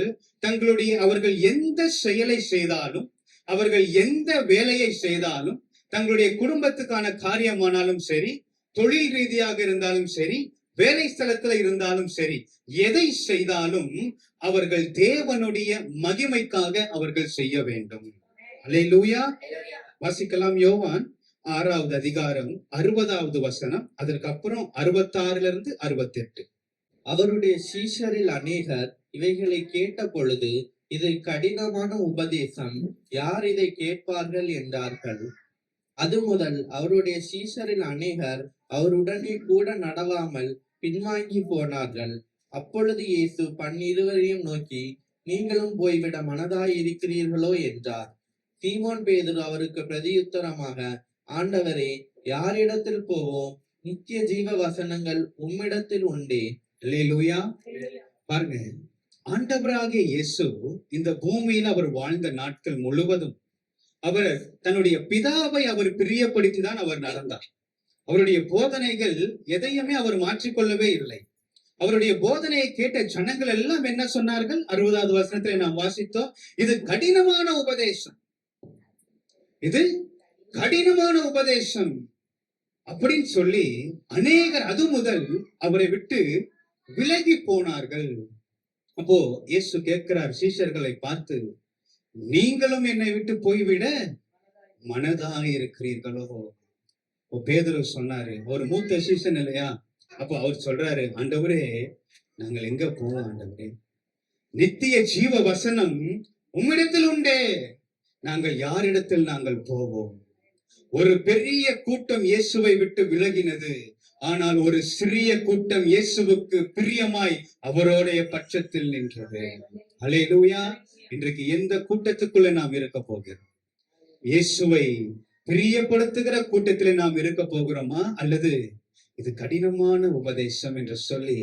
S1: அவர்கள் எந்த செயலை செய்தாலும், அவர்கள் எந்த வேலையை செய்தாலும், தங்களுடைய குடும்பத்துக்கான காரியமானாலும் சரி, தொழில் ரீதியாக இருந்தாலும் சரி, வேலை ஸ்தலத்துல இருந்தாலும் சரி, எதை செய்தாலும் அவர்கள் தேவனுடைய மகிமைக்காக அவர்கள் செய்ய வேண்டும். அல்லேலூயா. வாசிக்கலாம். யோவான் 6வது அதிகாரம் 60வது வசனம், அதற்கு அப்புறம் 66 68.
S2: அவருடைய சீஷரில் அநேகர் இவைகளை கேட்ட பொழுது, இது கடினமான உபதேசம், யார் இதை கேட்பார்கள் என்றார்கள். அது முதல் அவருடைய சீஷரில் அநேகர் அவருடனே கூட நடவாமல் பின்வாங்கி போனார்கள். அப்பொழுது இயேசு 12 நோக்கி, நீங்களும் போய்விட மனதாய் இருக்கிறீர்களோ என்றார். சீமோன் பேதுரு அவருக்கு பிரதியுத்தரமாக, ஆண்டவரே, யாரிடத்தில் போவோம்? நித்திய ஜீவ வசனங்கள் உம்மிடத்தில் உண்டே.
S1: அல்லேலூயா. பாருங்க, ஆண்டவராகிய இயேசு இந்த பூமியில் அவர் வாழ்ந்த நாட்கள் முழுவதும் அவர் தன்னுடைய பிதாவை அவர் பிரியப்படுத்தி தான் அவர் நடந்தார். அவருடைய போதனைகள் எதையுமே அவர் மாற்றிக்கொள்ளவே இல்லை. அவருடைய போதனையை கேட்ட ஜனங்கள் எல்லாம் என்ன சொன்னார்கள்? 60வது வசனத்தில் நாம் வாசித்தோம், இது கடினமான உபதேசம், இது கடினமான உபதேசம் அப்படின்னு சொல்லி அநேகர் அது முதல் அவரை விட்டு விலகி போனார்கள். அப்போ இயேசு கேட்கிறார் சீஷர்களை பார்த்து, நீங்களும் என்னை விட்டு போய்விட மனதாய் இருக்கிறீர்களோ? பேதுரு சொன்னாரு, ஒரு மூத்த சீசன் இல்லையா? அப்போ அவர் சொல்றாரு, ஆண்டவரே, நாங்கள் எங்க போவோம் ஆண்டவரே? நித்திய ஜீவ வசனம் உம்மிடத்தில் உண்டே. நாங்கள் யாரிடத்தில் நாங்கள் போவோம்? ஒரு பெரிய கூட்டம் இயேசுவை விட்டு விலகினது. ஆனால் ஒரு சிறிய கூட்டம் இயேசுவுக்கு பிரியமாய் அவருடைய பட்சத்தில் நின்றது. அல்லேலூயா. இன்றைக்கு எந்த கூட்டத்துக்குள்ள நாம் இருக்க போகிறோம்? இயேசுவை பிரியப்படுத்துகிற கூட்டத்திலே நாம் இருக்க போகிறோமா, அல்லது இது கடினமான உபதேசம் என்று சொல்லி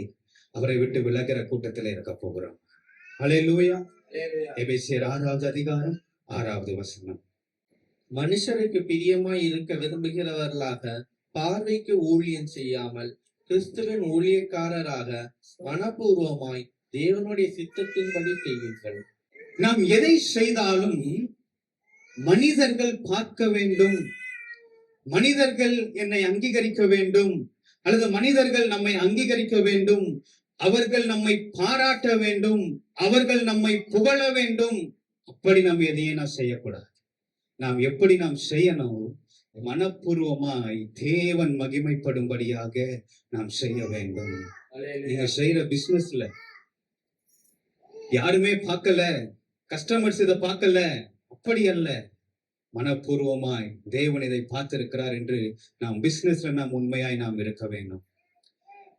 S1: அவரை விட்டு விலகிற கூட்டத்திலே இருக்க போகிறோம்? அல்லேலூயா. எபேசியர் 6வது அதிகாரம் 6வது வசனம்.
S2: மனுஷருக்கு பிரியமாய் இருக்க விரும்புகிறவர்களாக பார்வைக்கு ஊழியம் செய்யாமல் கிறிஸ்துவின் ஊழியக்காரராக மனப்பூர்வமாய் தேவனுடைய சித்தத்தின்படி செய்வீர்கள்.
S1: நாம் எதை செய்தாலும் மனிதர்கள் பார்க்க வேண்டும், மனிதர்கள் என்னை அங்கீகரிக்க வேண்டும், அல்லது மனிதர்கள் நம்மை அங்கீகரிக்க வேண்டும், அவர்கள் நம்மை பாராட்ட வேண்டும், அவர்கள் நம்மை புகழ வேண்டும். அப்படி நாம் எதையும் நான் செய்யக்கூடாது. நாம் எப்படி நாம் செய்யணும்? மனப்பூர்வமாய் தேவன் மகிமைப்படும்படியாக நாம் செய்ய வேண்டும். நீங்க செய்யற பிசினஸ்ல யாருமே பார்க்கல, கஸ்டமர்ஸ் இதை பார்க்கல, அப்படி அல்ல. மனப்பூர்வமாய் தேவன் இதை பார்த்திருக்கிறார் என்று நாம் பிசினஸ்ல நாம் உண்மையாய் நாம் இருக்க வேண்டும்.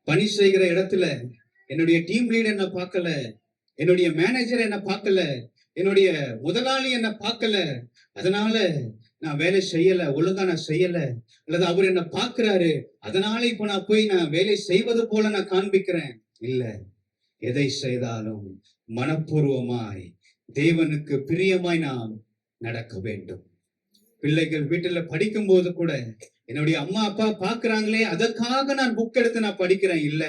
S1: பணி செய்கிற இடத்துல என்னுடைய டீம் லீடர் என்ன பார்க்கல, என்னுடைய மேனேஜர் என்ன பார்க்கல, என்னுடைய முதலாளி என்ன பார்க்கல, அதனால நான் வேலை செய்யல, ஒழுங்கா நான் செய்யல, அல்லது அவர் என்ன பார்க்கிறாரு, அதனால இப்ப நான் போய் நான் வேலை செய்வது போல நான் காண்பிக்கிறேன். இல்ல, எதை செய்தாலும் மனப்பூர்வமாய் தேவனுக்கு பிரியமாய் நாம் நடக்க வேண்டும். பிள்ளைகள் வீட்டுல படிக்கும் போது கூட என்னுடைய அம்மா அப்பா பாக்குறாங்களே, அதற்காக நான் புக் எடுத்து நான் படிக்கிறேன். இல்ல,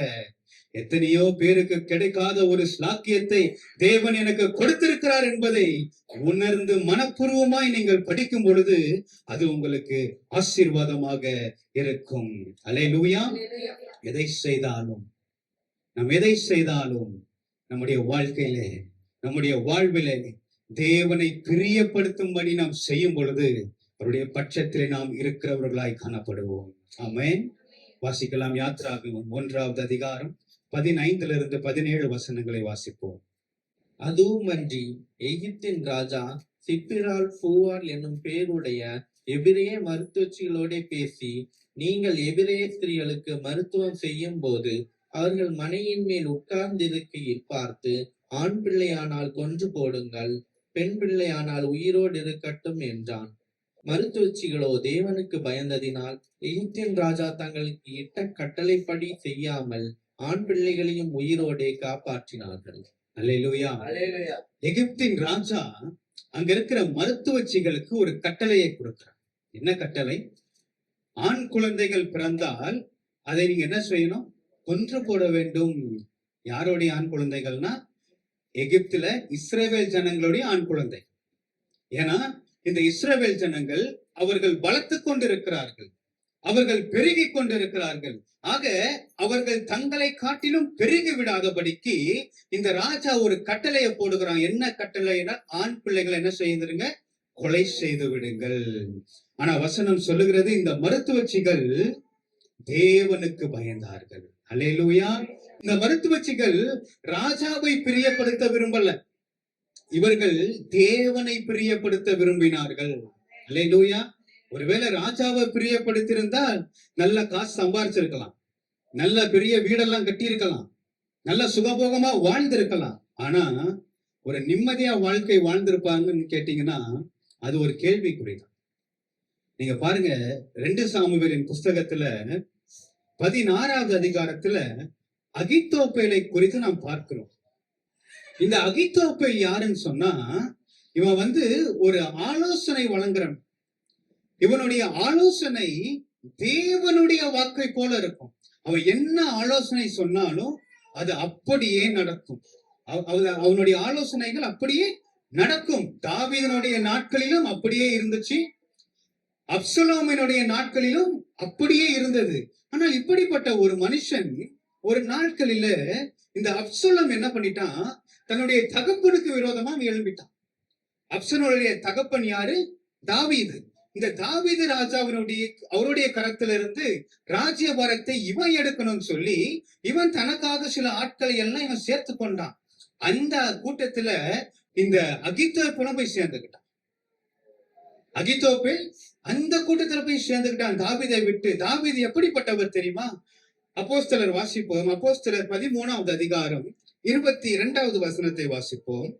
S1: எத்தனையோ பேருக்கு கிடைக்காத ஒரு ஸ்லாக்கியத்தை தேவன் எனக்கு கொடுத்திருக்கிறார் என்பதை உணர்ந்து மனப்பூர்வமாய் நீங்கள் படிக்கும் பொழுது அது உங்களுக்கு ஆசீர்வாதமாக இருக்கும். அல்லேலூயா. எதை செய்தாலும் நாம் எதை செய்தாலும் நம்முடைய வாழ்க்கையிலே, நம்முடைய வாழ்விலே தேவனை பிரியப்படுத்தும்படி நாம் செய்யும் பொழுது அவருடைய பட்சத்திலே நாம் இருக்கிறவர்களாய் காணப்படுவோம். ஆமென். வாசிக்கலாம். யாத்ராகமம் 1வது அதிகாரம் 15 17 வசனங்களை வாசிப்போம்.
S2: அதுவுமன்றி எகிப்தின் ராஜா சிப்பிரால் பூவார் என்னும் பேருடைய எபிரேய மருத்துவச்சிகளோட பேசி, நீங்கள் எபிரேய ஸ்திரீகளுக்கு மருத்துவம் செய்யும் போது அவர்கள் மனையின் மேல் உட்கார்ந்திருக்கையில் பார்த்து, ஆண் பிள்ளையானால் கொன்று போடுங்கள், பெண் பிள்ளையானால் உயிரோடு இருக்கட்டும் என்றான். மருத்துவச்சிகளோ தேவனுக்கு பயந்ததினால் எகிப்தின் ராஜா தங்களுக்கு இட்ட கட்டளைப்படி செய்யாமல் ஆண் பிள்ளைகளையும் உயிரோடே காப்பாற்றினார்கள்.
S1: அல்லேலூயா. எகிப்தின் ராஜா அங்க இருக்கிற மருத்துவச்சிகளுக்கு ஒரு கட்டளையை கொடுக்கிறார். என்ன கட்டளை? ஆண் குழந்தைகள் பிறந்தால் அதை நீங்க என்ன செய்யணும்? கொன்று போட வேண்டும். யாருடைய ஆண் குழந்தைகள்னா எகிப்துல இஸ்ரவேல் ஜனங்களுடைய ஆண் குழந்தை. ஏன்னா இந்த இஸ்ரவேல் ஜனங்கள் அவர்கள் பலத்து கொண்டிருக்கிறார்கள், அவர்கள் பெருகி கொண்டிருக்கிறார்கள். ஆக அவர்கள் தங்களை காட்டிலும் பெருகி விடாதபடிக்கு இந்த ராஜா ஒரு கட்டளையை போடுகிறான். என்ன கட்டளைனா, ஆண் பிள்ளைகளை என்ன செய்யுங்க? கொலை செய்து விடுங்கள். ஆனா வசனம் சொல்லுகிறது, இந்த மருத்துவச்சிகள் தேவனுக்கு பயந்தார்கள். அல்லேலூயா. இந்த மருத்துவச்சிகள் ராஜாவை பிரியப்படுத்த விரும்பல, இவர்கள் தேவனை பிரியப்படுத்த விரும்பினார்கள். அல்லேலூயா. ஒருவேளை ராஜாவை பிரியப்படுத்தியிருந்தால் நல்ல காசு சம்பாரிச்சிருக்கலாம், நல்ல பெரிய வீடெல்லாம் கட்டி இருக்கலாம், நல்ல சுகபோகமா வாழ்ந்திருக்கலாம். ஆனா ஒரு நிம்மதியா வாழ்க்கை வாழ்ந்திருப்பாங்கன்னு கேட்டீங்கன்னா அது ஒரு கேள்விக்குறிதான். நீங்க பாருங்க, 2 சாமுவேலின் புஸ்தகத்துல 16வது அதிகாரத்துல அகித்தோப்பேலை குறித்து நாம் பார்க்கிறோம். இந்த அகித்தோப்பேல் யாருன்னு சொன்னா, இவன் ஒரு ஆலோசனை வழங்குறான். இவனுடைய ஆலோசனை தேவனுடைய வாக்கை போல இருக்கும். அவன் என்ன ஆலோசனை சொன்னாலும் அது அப்படியே நடக்கும். அவனுடைய ஆலோசனைகள் அப்படியே நடக்கும். தாவீதினுடைய நாட்களிலும் அப்படியே இருந்துச்சு, அப்சலோமினுடைய நாட்களிலும் அப்படியே இருந்தது. ஆனால் இப்படிப்பட்ட ஒரு மனுஷன் ஒரு நாட்களில இந்த அப்சலோம் என்ன பண்ணிட்டான்? தன்னுடைய தகப்பனுக்கு விரோதமா எழும்பிட்டான். அப்சலோமுடைய தகப்பன் யாரு? தாவீது. இந்த தாவீது ராஜாவினுடைய அவருடைய கரத்திலிருந்து ராஜ்யபாரத்தை இவன் எடுக்கணும்னு சொல்லி இவன் தனக்காக சில ஆட்களை எல்லாம் இவன் சேர்த்து கொண்டான். அந்த கூட்டத்துல இந்த அகித்தோப்பேலும் போய் சேர்ந்துக்கிட்டான். அகித்தோப்பேல் அந்த கூட்டத்துல போய் சேர்ந்துக்கிட்டான் தாவீதை விட்டு. தாவீது எப்படிப்பட்டவர் தெரியுமா? அப்போஸ்தலர் வாசிப்போம். அப்போஸ்தலர் 13வது அதிகாரம் 22வது வசனத்தை வாசிப்போம்.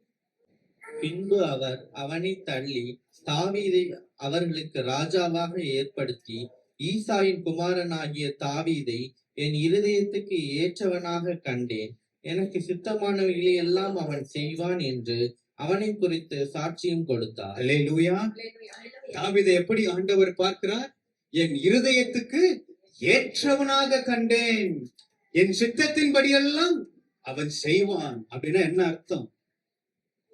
S2: பின்பு அவர் அவனை தள்ளி தாவீதை அவர்களுக்கு ராஜாவாக ஏற்படுத்தி, ஈசாயின் குமாரனாகிய தாவீதை என் இருதயத்துக்கு ஏற்றவனாக கண்டேன், எனக்கு சித்தமானவைகளை எல்லாம் அவன் செய்வான் என்று அவனை குறித்து சாட்சியம் கொடுத்தார்.
S1: அல்லேலூயா. தாவீதை எப்படி ஆண்டவர் பார்க்கிறார்? என் இருதயத்துக்கு ஏற்றவனாக கண்டேன், என் சித்தத்தின்படியெல்லாம் அவன் செய்வான். அப்படின்னா என்ன அர்த்தம்?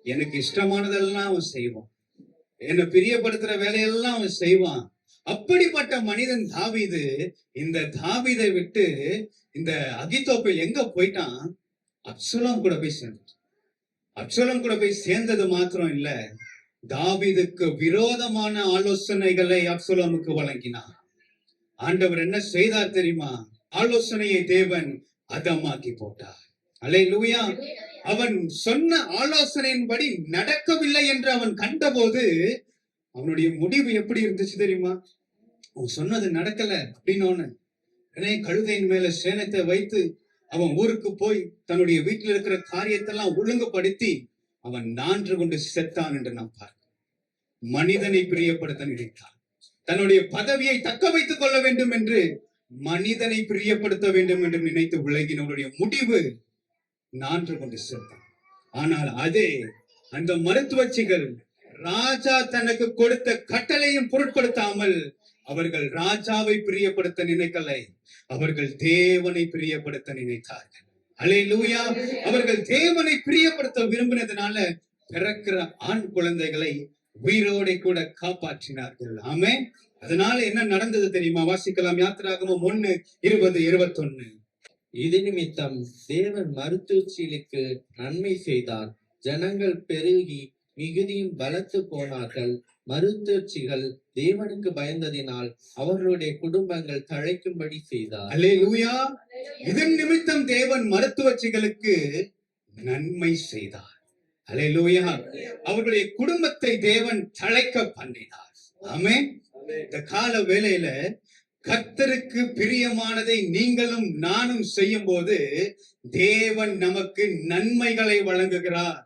S1: எனக்கு இஷ்டமானதெல்லாம் அவன் செய்வான், என்னை பிரியப்படுத்துற வேலையெல்லாம் அவன் செய்வான். அப்படிப்பட்ட மனிதன் தாவீது. இந்த தாவீதை விட்டு இந்த அகித்தோப்பேல் எங்க போயிட்டான்? அப்சலோம் கூட போய் சேர்ந்துட்டான். அப்சலோம் கூட போய் சேர்ந்தது மாத்திரம் இல்ல, தாவீதுக்கு விரோதமான ஆலோசனைகளை அப்சலோமுக்கு வழங்கினார். ஆண்டவர் என்ன செய்தார் தெரியுமா? ஆலோசனையை தேவன் அதமாக்கி போட்டார். அல்லேலூயா. அவன் சொன்ன ஆலோசனையின்படி நடக்கவில்லை என்று அவன் கண்டபோது அவனுடைய முடிவு எப்படி இருந்துச்சு தெரியுமா? அவன் சொன்னது நடக்கல அப்படின்னு கழுதையின் மேல சேனத்தை வைத்து அவன் ஊருக்கு போய் தன்னுடைய வீட்டில் இருக்கிற காரியத்தெல்லாம் ஒழுங்குபடுத்தி அவன் நான்று கொண்டு செத்தான் என்று நாம் பார்க்கிறோம். மனிதனை பிரியப்படுத்த நினைத்தான். தன்னுடைய பதவியை தக்க வைத்துக் கொள்ள வேண்டும் என்று மனிதனை பிரியப்படுத்த வேண்டும் என்று நினைத்து விலகினவனுடைய முடிவு நான்று கொண்டு செத்தான். ஆனால் அதே அந்த மருத்துவச்சிகள் ராஜா தனக்கு கொடுத்த கட்டளையும் பொருட்படுத்தாமல் அவர்கள் ராஜாவை பிரியப்படுத்த நினைக்கலை, அவர்கள் தேவனை பிரியப்படுத்த நினைத்தார்கள். அல்லேலூயா. அவர்கள் தேவனை பிரியப்படுத்த விரும்பினதுனால பிறக்கிற ஆண் குழந்தைகளை உயிரோட கூட காப்பாற்றினார்கள். ஆமென். அதனால என்ன நடந்தது தெரியுமா? வாசிக்கலாம். யாத்திராகமம் 1:20-21.
S2: இது நிமித்தம் தேவன் மருத்துவச்சிகளுக்கு நன்மை செய்தார், ஜனங்கள் பெருகி மிகுதியும் பலத்து போனார்கள். மருத்துவச்சிகள் தேவனுக்கு பயந்ததினால் அவர்களுடைய குடும்பங்கள் தழைக்கும்படி செய்தார்.
S1: அல்லேலூயா. இதன் நிமித்தம் தேவன் மருத்துவச்சிகளுக்கு நன்மை செய்தார். அல்லேலூயா. அவர்களுடைய குடும்பத்தை தேவன் தழைக்க பண்ணினார். ஆமென். இந்த கால வேளையில கர்த்தருக்கு பிரியமானதை நீங்களும் நானும் செய்யும் போது தேவன் நமக்கு நன்மைகளை வழங்குகிறார்.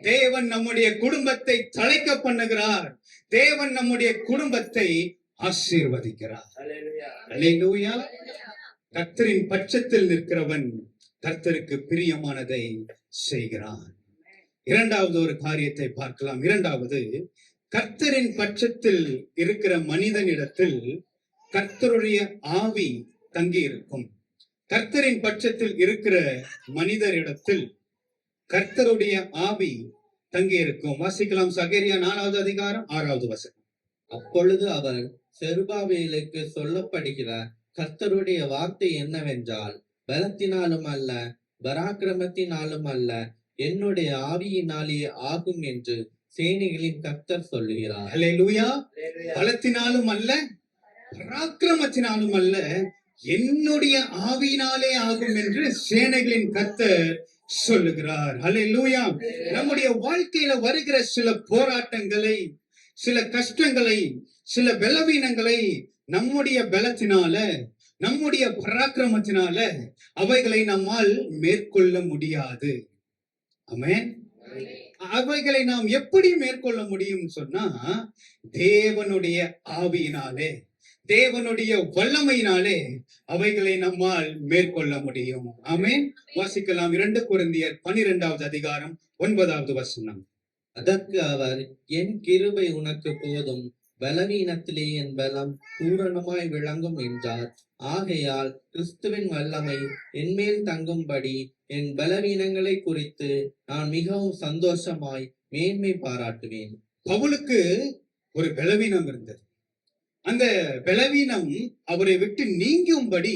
S1: தேவன் நம்முடைய குடும்பத்தை தழைக்க பண்ணுகிறார். தேவன் நம்முடைய குடும்பத்தை ஆசீர்வதிக்கிறார். அல்லேலூயா. கர்த்தரின் பட்சத்தில் நிற்கிறவன் கர்த்தருக்கு பிரியமானதை செய்கிறான். இரண்டாவது ஒரு காரியத்தை பார்க்கலாம். இரண்டாவது, கர்த்தரின் பட்சத்தில் இருக்கிற மனிதனிடத்தில் கர்த்தருடைய ஆவி தங்கி இருக்கும். கர்த்தரின் பட்சத்தில் இருக்கிற மனிதரிடத்தில் கர்த்தருடைய ஆவி தங்கி இருக்கும். வாசிக்கலாம். சகரியா 4வது அதிகாரம் 6வது வசனம்.
S2: அப்பொழுது அவர் செருபாபேலுக்கு சொல்லப்படுகிற கர்த்தருடைய வார்த்தை என்னவென்றால், பலத்தினாலும் அல்ல பராக்கிரமத்தினாலும் அல்ல, என்னுடைய ஆவியினாலே ஆகும் என்று சேனைகளின் கர்த்தர் சொல்லுகிறார்.
S1: அல்லேலூயா. பலத்தினாலும் அல்ல பராக்கிரமத்தினாலும் அல்ல, என்னுடைய ஆவியினாலே ஆகும் என்று சேனைகளின் கர்த்தர் சொல்லுகிறார். அல்லேலூயா. நம்முடைய வாழ்க்கையில வருகிற சில போராட்டங்களை, சில கஷ்டங்களை, சில பலவீனங்களை நம்முடைய பலத்தினால, நம்முடைய பராக்கிரமத்தினால அவைகளை நம்மால் மேற்கொள்ள முடியாது. ஆமென். அவைகளை நாம் எப்படி மேற்கொள்ள முடியும் சொன்னா, தேவனுடைய ஆவியினாலே, தேவனுடைய வல்லமையினாலே அவைகளை நம்மால் மேற்கொள்ள முடியும். ஆமென். வாசிக்கலாம். 2 கொரிந்தியர் 12வது அதிகாரம் 9வது வசனம்.
S2: அதற்கு அவர், என் கிருபை உனக்கு போதும், பலவீனத்திலே என் பலம் பூரணமாய் விளங்கும் என்றார். ஆகையால் கிறிஸ்துவின் வல்லமை என்மேல் தங்கும்படி என் பலவீனங்களை குறித்து நான் மிகவும் சந்தோஷமாய் மேன்மை பாராட்டுவேன். பவுலுக்கு
S1: ஒரு பலவீனம் இருந்தது. அந்த பலவீனம் அவரை விட்டு நீங்கும்படி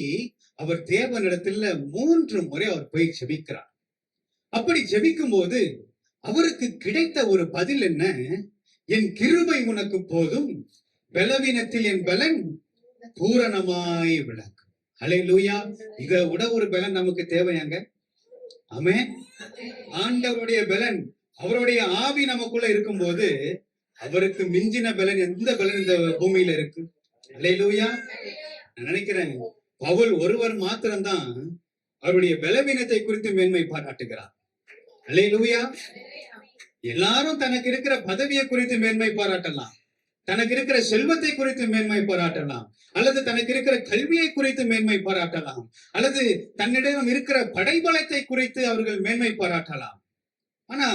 S1: அவர் தேவனிடத்துல 3 முறை அவர் போய் ஜெபிக்கிறார். அப்படி ஜெபிக்கும் போது அவருக்கு கிடைத்த ஒரு பதில் என்ன? என் கிருபை உனக்கு போதும், பலவீனத்தில் என் பலன் பூரணமாய் விளங்கும். அல்லேலூயா. இதை விட ஒரு பலன் நமக்கு தேவையாங்க? ஆமென். ஆண்டவருடைய பலன், அவருடைய ஆவி நமக்குள்ள இருக்கும்போது அவருக்கு மிஞ்சின பலன் எந்த பலன் இந்த பூமியில இருக்கு? அல்லேலூயா. நான் நினைக்கிறேன் பவுல் ஒருவர் மாத்திரம்தான் அவருடைய பலவீனத்தை குறித்து மேன்மை பாராட்டுகிறார். அல்லேலூயா. எல்லாரும் தனக்கு இருக்கிற பதவியை குறித்து மேன்மை பாராட்டலாம், தனக்கு இருக்கிற செல்வத்தை குறித்து மேன்மை பாராட்டலாம், அல்லது தனக்கு இருக்கிற கல்வியை குறித்து மேன்மை பாராட்டலாம், அல்லது தன்னிடம் இருக்கிற படைபலத்தை குறித்து அவர்கள் மேன்மை பாராட்டலாம். ஆனா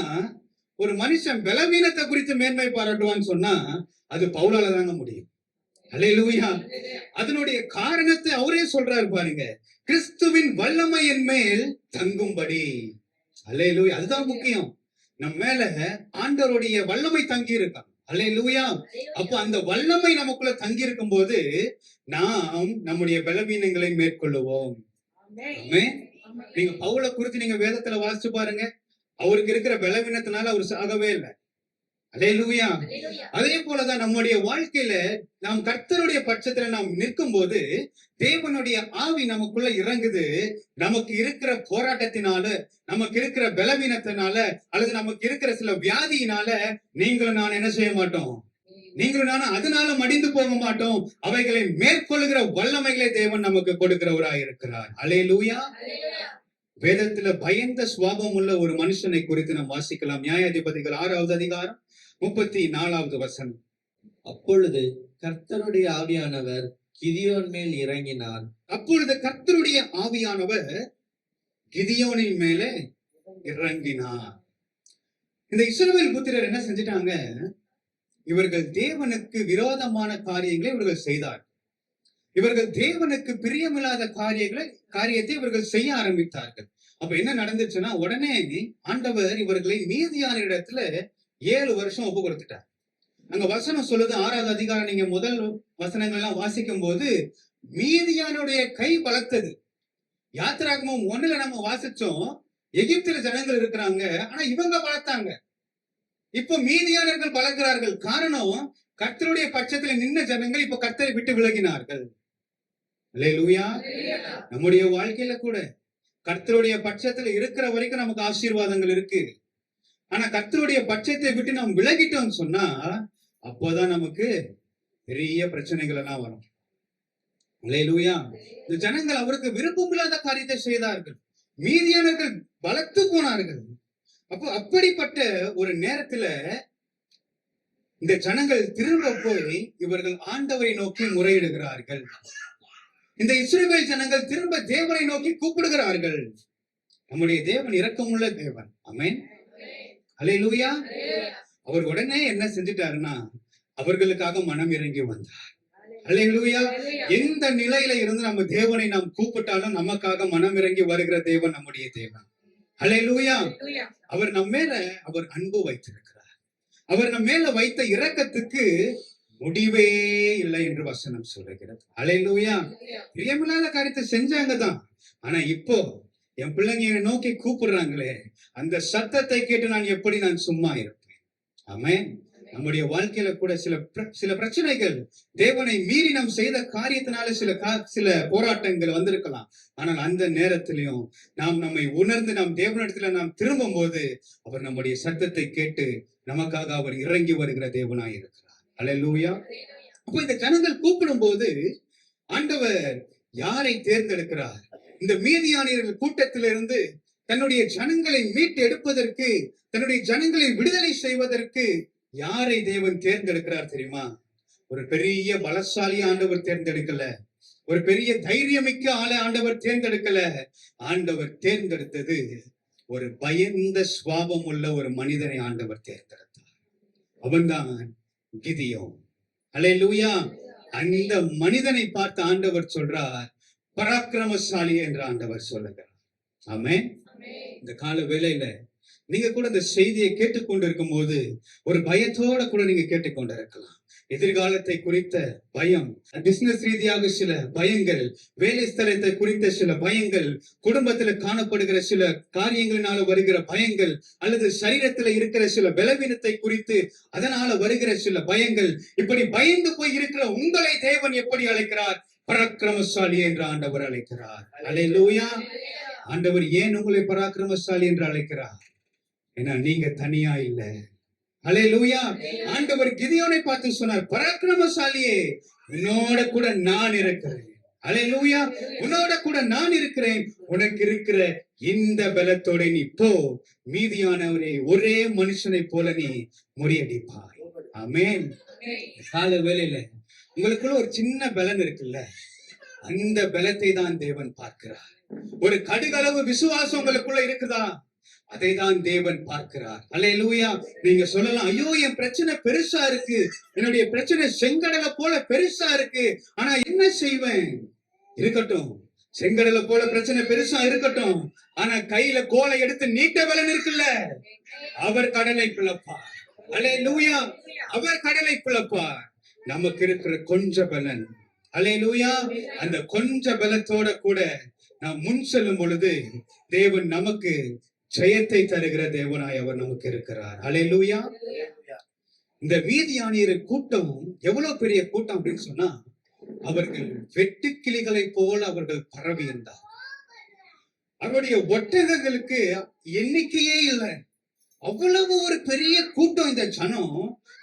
S1: ஒரு மனுஷன் பலவீனத்தை குறித்து மேன்மை பாராட்டுவான்னு சொன்னா அது பவுலால தாங்க முடியும். அல்லேலூயா. அதனுடைய காரணத்தை அவரே சொல்றாரு பாருங்க, கிறிஸ்துவின் வல்லமை என் மேல் தங்கும்படி. அல்லேலூயா. அதுதான் முக்கியம். நம்ம மேல ஆண்டவருடைய வல்லமை தங்கி இருக்கான். அல்லேலூயா. அப்ப அந்த வல்லமை நமக்குள்ள தங்கி இருக்கும் போது நாம் நம்முடைய பலவீனங்களை மேற்கொள்ளுவோம். ஆமென். நீங்க பவுலை குறித்து நீங்க வேதத்துல வாசிச்சு பாருங்க, அவருக்கு இருக்கிற பலவீனத்தினால அவர் சாகவே இல்லை. அல்லேலூயா. அதே போலதான் நம்முடைய வாழ்க்கையில நாம் கர்த்தருடைய பட்சத்துல நாம் நிற்கும் போது தேவனுடைய ஆவி நமக்குள்ள இறங்குது. நமக்கு இருக்கிற போராட்டத்தினால, நமக்கு இருக்கிற பலவீனத்தினால, அல்லது நமக்கு இருக்கிற சில வியாதியினால நீங்களும் நான் என்ன செய்ய மாட்டோம், நீங்களும் நானும் அதனால மடிந்து போக மாட்டோம். அவைகளை மேற்கொள்ளுகிற வல்லமைகளை தேவன் நமக்கு கொடுக்கிறவராய் இருக்கிறார். அல்லேலூயா. வேதத்துல பயந்த சுவாபம் உள்ள ஒரு மனுஷனை குறித்து நாம் வாசிக்கலாம். நியாயாதிபதிகள் 6வது அதிகாரம் 34வது வசனம்.
S2: அப்பொழுது கர்த்தருடைய ஆவியானவர் கிதியோன் மேல் இறங்கினார்.
S1: அப்பொழுது கர்த்தருடைய ஆவியானவர் கிதியோனின் மேலே இறங்கினார். இந்த இஸ்ரவேல் புத்திரர் என்ன செஞ்சிட்டாங்க? இவர்கள் தேவனுக்கு விரோதமான காரியங்களை இவர்கள் செய்தார். இவர்கள் தேவனுக்கு பிரியமில்லாத காரியத்தை இவர்கள் செய்ய ஆரம்பித்தார்கள். அப்ப என்ன நடந்துச்சுன்னா, உடனே ஆண்டவர் இவர்களை மீதியான இடத்துல 7 வருஷம் ஒப்பு கொடுத்துட்டார். அங்க வசனம் சொல்லுது, 6வது அதிகாரம் நீங்க முதல் வசனங்கள் எல்லாம் வாசிக்கும் போது மீதியானுடைய கை பலத்தது. யாத்திராகமம் 1ல நம்ம வாசிச்சோம், எகிப்தில ஜனங்கள் இருக்கிறாங்க, ஆனா இவங்க பலத்தாங்க. இப்ப மீதியானர்கள் பலக்கிறார்கள். காரணம், கர்த்தருடைய பட்சத்துல நின்ன ஜனங்கள் இப்ப கர்த்தரை விட்டு விலகினார்கள். அல்லேலூயா. நம்முடைய வாழ்க்கையில கூட கர்த்தருடைய பட்சத்துல இருக்கிற வரைக்கும் நமக்கு ஆசீர்வாதங்கள் இருக்கு. ஆனா கர்த்தருடைய பட்சத்தை விட்டு நாம் விலகிட்டோம்னு சொன்னா அப்போதான் நமக்கு பெரிய பிரச்சனைகள் எல்லாம் வரும். அல்லேலூயா. இந்த ஜனங்கள் அவருக்கு விருப்பமில்லாத காரியத்தை செய்தார்கள். மீதியானர்கள் பலத்து போனார்கள். அப்போ அப்படிப்பட்ட ஒரு நேரத்துல இந்த ஜனங்கள் திரும்ப போய் இவர்கள் ஆண்டவரை நோக்கி முறையிடுகிறார்கள். இந்த இஸ்ரவேல் ஜனங்கள் திரும்ப தேவனை நோக்கி கூப்பிடுகிறார்கள். நம்முடைய தேவன் இரக்கமுள்ள தேவன். ஆமென். அல்லேலூயா. அவர் உடனே என்ன செஞ்சிட்டாருன்னா அவர்களுக்காக மனம் இறங்கி வந்தார். அல்லேலூயா. எந்த நிலையில இருந்து நம்ம தேவனை நாம் கூப்பிட்டாலும் நமக்காக மனம் இறங்கி வருகிற தேவன் நம்முடைய தேவன். அல்லேலூயா. அவர் நம்ம மேல அவர் அன்பு வைத்திருக்கிறார். அவர் நம்ம மேல வைத்த இரக்கத்துக்கு முடிவே இல்லை என்று வசனம் சொல்லுகிறது. அல்லேலூயா. பிரியமில்லாத காரியத்தை செஞ்சாங்கதான், ஆனா இப்போ என் பிள்ளைங்க என்னை நோக்கி கூப்பிடுறாங்களே, அந்த சத்தத்தை கேட்டு நான் சும்மா இருப்பேன். ஆமென். நம்முடைய வாழ்க்கையில கூட சில பிரச்சனைகள், தேவனை மீறி நாம் செய்த காரியத்தினால சில போராட்டங்கள் வந்திருக்கலாம். ஆனால் அந்த நேரத்திலையும் நாம் நம்மை உணர்ந்து நாம் தேவனிடத்துல நாம் திரும்பும் போது அவர் நம்முடைய சத்தத்தை கேட்டு நமக்காக அவர் இறங்கி வருகிற தேவனாய் இருக்கிறார். அல்லேலூயா. அப்ப இந்த ஜனங்கள் கூப்பிடும் போது ஆண்டவர் யாரை தேர்ந்தெடுக்கிறார்? இந்த மீதியானியர்கள் கூட்டத்திலிருந்து தன்னுடைய ஜனங்களை மீட்டு எடுப்பதற்கு, தன்னுடைய ஜனங்களை விடுதலை செய்வதற்கு யாரை தேவன் தேர்ந்தெடுக்கிறார் தெரியுமா? ஒரு பெரிய பலசாலி ஆண்டவர் தேர்ந்தெடுக்கல, ஒரு பெரிய தைரியமிக்க ஆளை ஆண்டவர் தேர்ந்தெடுக்கல. ஆண்டவர் தேர்ந்தெடுத்தது ஒரு பயந்த சுவாபம் உள்ள ஒரு மனிதனை ஆண்டவர் தேர்ந்தெடுத்தார். அவன்தான் கிதியோன். அல்லேலூயா. அந்த மனிதனை பார்த்து ஆண்டவர் சொல்றார் பராக்கிரமசாலி என்று ஆண்டவர் சொல்லுகிறார். ஆமென். இந்த கால வேளையில நீங்க கூட இந்த செய்தியை கேட்டுக்கொண்டிருக்கும் போது ஒரு பயத்தோட கூட நீங்க கேட்டுக்கொண்டு இருக்கலாம். எதிர்காலத்தை குறித்த பயம், பிசினஸ் ரீதியாக சில பயங்கள், வேலை ஸ்தலத்தை குறித்த சில பயங்கள், குடும்பத்துல காணப்படுகிற சில காரியங்களினால வருகிற பயங்கள், அல்லது சரீரத்துல இருக்கிற சில பலவீனத்தை குறித்து அதனால வருகிற சில பயங்கள். இப்படி பயந்து போய் இருக்கிற உங்களை தேவன் எப்படி அழைக்கிறார்? பராக்கிரமசாலி என்று ஆண்டவர் அழைக்கிறார். அல்லேலூயா. ஆண்டவர் ஏன் உங்களை பராக்கிரமசாலி என்று அழைக்கிறார்? ஏன்னா நீங்க தனியா இல்ல. அல்லேலூயா. ஆண்டவர் கிதியோனை பார்த்து சொன்னார், பராக்கிரமசாலியே, உன்னோட கூட நான் இருக்கிறேன். அல்லேலூயா. உன்னோட கூட நான் இருக்கிறேன். உனக்கு இருக்கிற இந்த பலத்தோட நீ போ, மீதியானவரே ஒரே மனுஷனை போல நீ முறியடிப்பாய். ஆமென். கால வேளையில உங்களுக்குள்ள ஒரு சின்ன பலன் இருக்குல்ல, அந்த பலத்தை தான் தேவன் பார்க்கிறார். ஒரு கடுகளவு விசுவாசம் உங்களுக்குள்ள இருக்குதா? அதை தான் தேவன் பார்க்கிறார். அல்லேலூயா. நீங்க சொல்லலாம், ஐயோ என் பிரச்சனை பெருசா இருக்கு, என்னுடைய பிரச்சனை செங்கடலை போல பெருசா இருக்கு, ஆனா என்ன செய்வேன்? இருக்கட்டும், செங்கடலை போல பிரச்சனை பெருசா இருக்கட்டும், ஆனா கையில கோலை எடுத்து நீட்ட பலன் இருக்குல்ல, அவர் கடலை பிளப்பார். அல்லேலூயா. அவர் கடலை பிளப்பார். நமக்கு இருக்கிற கொஞ்ச பலன், அல்லேலூயா, அந்த கொஞ்ச பலத்தோட கூட நாம் முன் செல்லும் பொழுது தேவன் நமக்கு ஜெயத்தை தருகிற தேவனாய் அவர் நமக்கு இருக்கிறார். அல்லேலூயா. இந்த மீதியானியர் கூட்டம் எவ்வளவு பெரிய கூட்டம் அப்படின்னு சொன்னா, அவர்கள் வெட்டுக்கிளிகளை போல அவர்கள் பரவி இருந்தார். அவருடைய ஒட்டகங்களுக்கு எண்ணிக்கையே இல்லை. அவ்வளவு ஒரு பெரிய கூட்டம். இந்த ஜனம்,